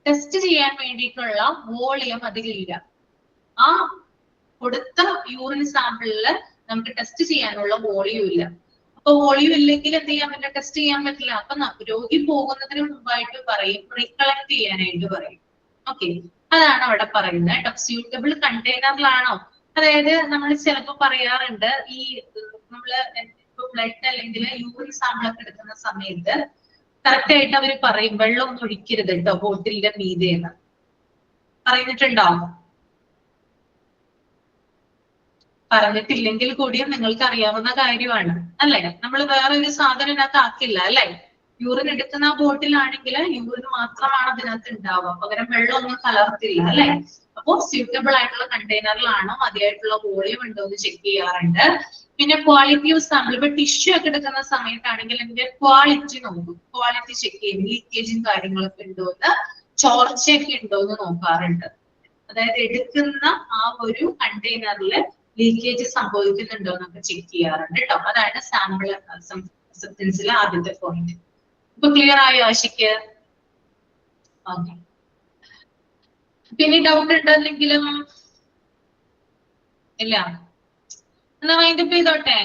ടെസ്റ്റ് ചെയ്യാൻ വേണ്ടിയിട്ടുള്ള വോളിയം അതിലില്ല. ആ കൊടുത്ത യൂറിൻ സാമ്പിളില് നമുക്ക് ടെസ്റ്റ് ചെയ്യാനുള്ള വോളിയം ഇല്ല. അപ്പൊ വോളിയം ഇല്ലെങ്കിൽ എന്ത് ചെയ്യാൻ പറ്റില്ല? ടെസ്റ്റ് ചെയ്യാൻ പറ്റില്ല. അപ്പൊ രോഗി പോകുന്നതിന് മുമ്പായിട്ട് പറയും റീകളക്ട് ചെയ്യാനായിട്ട് പറയും. ഓക്കെ, അതാണ് അവിടെ പറയുന്നത് കേട്ടോ. സ്യൂട്ടബിൾ കണ്ടെയ്നറിലാണോ? അതായത് നമ്മൾ ചിലപ്പോൾ പറയാറുണ്ട് ഈ നമ്മള് ബ്ലഡ് അല്ലെങ്കിൽ യൂറിൻ സാമ്പിൾ ഒക്കെ എടുക്കുന്ന സമയത്ത് കറക്റ്റ് ആയിട്ട് അവർ പറയും വെള്ളം ഒന്നും ഒഴിക്കരുത് കേട്ടോ ബോട്ടിലിന്റെ മീതെന്ന് പറഞ്ഞിട്ടുണ്ടോ? പറഞ്ഞിട്ടില്ലെങ്കിൽ കൂടിയും നിങ്ങൾക്ക് അറിയാവുന്ന കാര്യമാണ് അല്ലെ. നമ്മൾ വേറൊരു സാധനം ഇതിനകത്ത് ആക്കില്ല അല്ലെ. യൂറിൻ എടുക്കുന്ന ആ ബോട്ടിലാണെങ്കിൽ യൂറിൻ മാത്രമാണ് അതിനകത്ത് ഉണ്ടാവുക, പകരം വെള്ളം ഒന്നും കലർത്തില്ല അല്ലെ. അപ്പോ സ്യൂട്ടബിൾ ആയിട്ടുള്ള കണ്ടെയ്നറിലാണോ മതിയായിട്ടുള്ള വോളിയം ഉണ്ടോ എന്ന് ചെക്ക് ചെയ്യാറുണ്ട്. പിന്നെ ക്വാളിറ്റി ഓഫ് സാമ്പിൾ, ഇപ്പൊ ടിഷ്യൂ ഒക്കെ എടുക്കുന്ന സമയത്താണെങ്കിൽ അതിന്റെ ക്വാളിറ്റി നോക്കും, ക്വാളിറ്റി ചെക്ക് ചെയ്യും, ലീക്കേജും കാര്യങ്ങളൊക്കെ ഉണ്ടോ എന്ന്, ചോർച്ചയൊക്കെ ഉണ്ടോ എന്ന് നോക്കാറുണ്ട്. അതായത് എടുക്കുന്ന ആ ഒരു കണ്ടെയ്നറിൽ ലീക്കേജ് സംഭവിക്കുന്നുണ്ടോ എന്നൊക്കെ ചെക്ക് ചെയ്യാറുണ്ട് കേട്ടോ. അതാണ് സാമ്പിൾ അക്സെപ്റ്റൻസിലെ ആദ്യത്തെ പോയിന്റ്. ഇപ്പൊ ക്ലിയർ ആയോ ആശയ്ക്ക്? ഓക്കെ, പിന്നെ ഡൗട്ട് ഉണ്ടെന്നെങ്കിലും ഇല്ല എന്നാ വൈൻഡപ്പ് ചെയ്തോട്ടെ.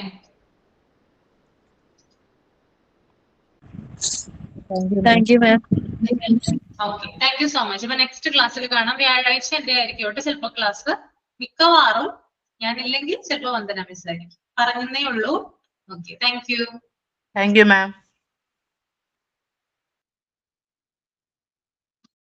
Thank you ma'am. Okay, thank you so much. അപ്പൊ നെക്സ്റ്റ് ക്ലാസ്സിൽ കാണാം. വ്യാഴാഴ്ച എന്റെ ആയിരിക്കും ചിലപ്പോ ക്ലാസ്, മിക്കവാറും ഞാനില്ലെങ്കിൽ ചിലപ്പോ വന്ദന മിസ് ആയിരിക്കും. പറഞ്ഞേ ഉള്ളൂ. Okay, thank you. Thank you ma'am.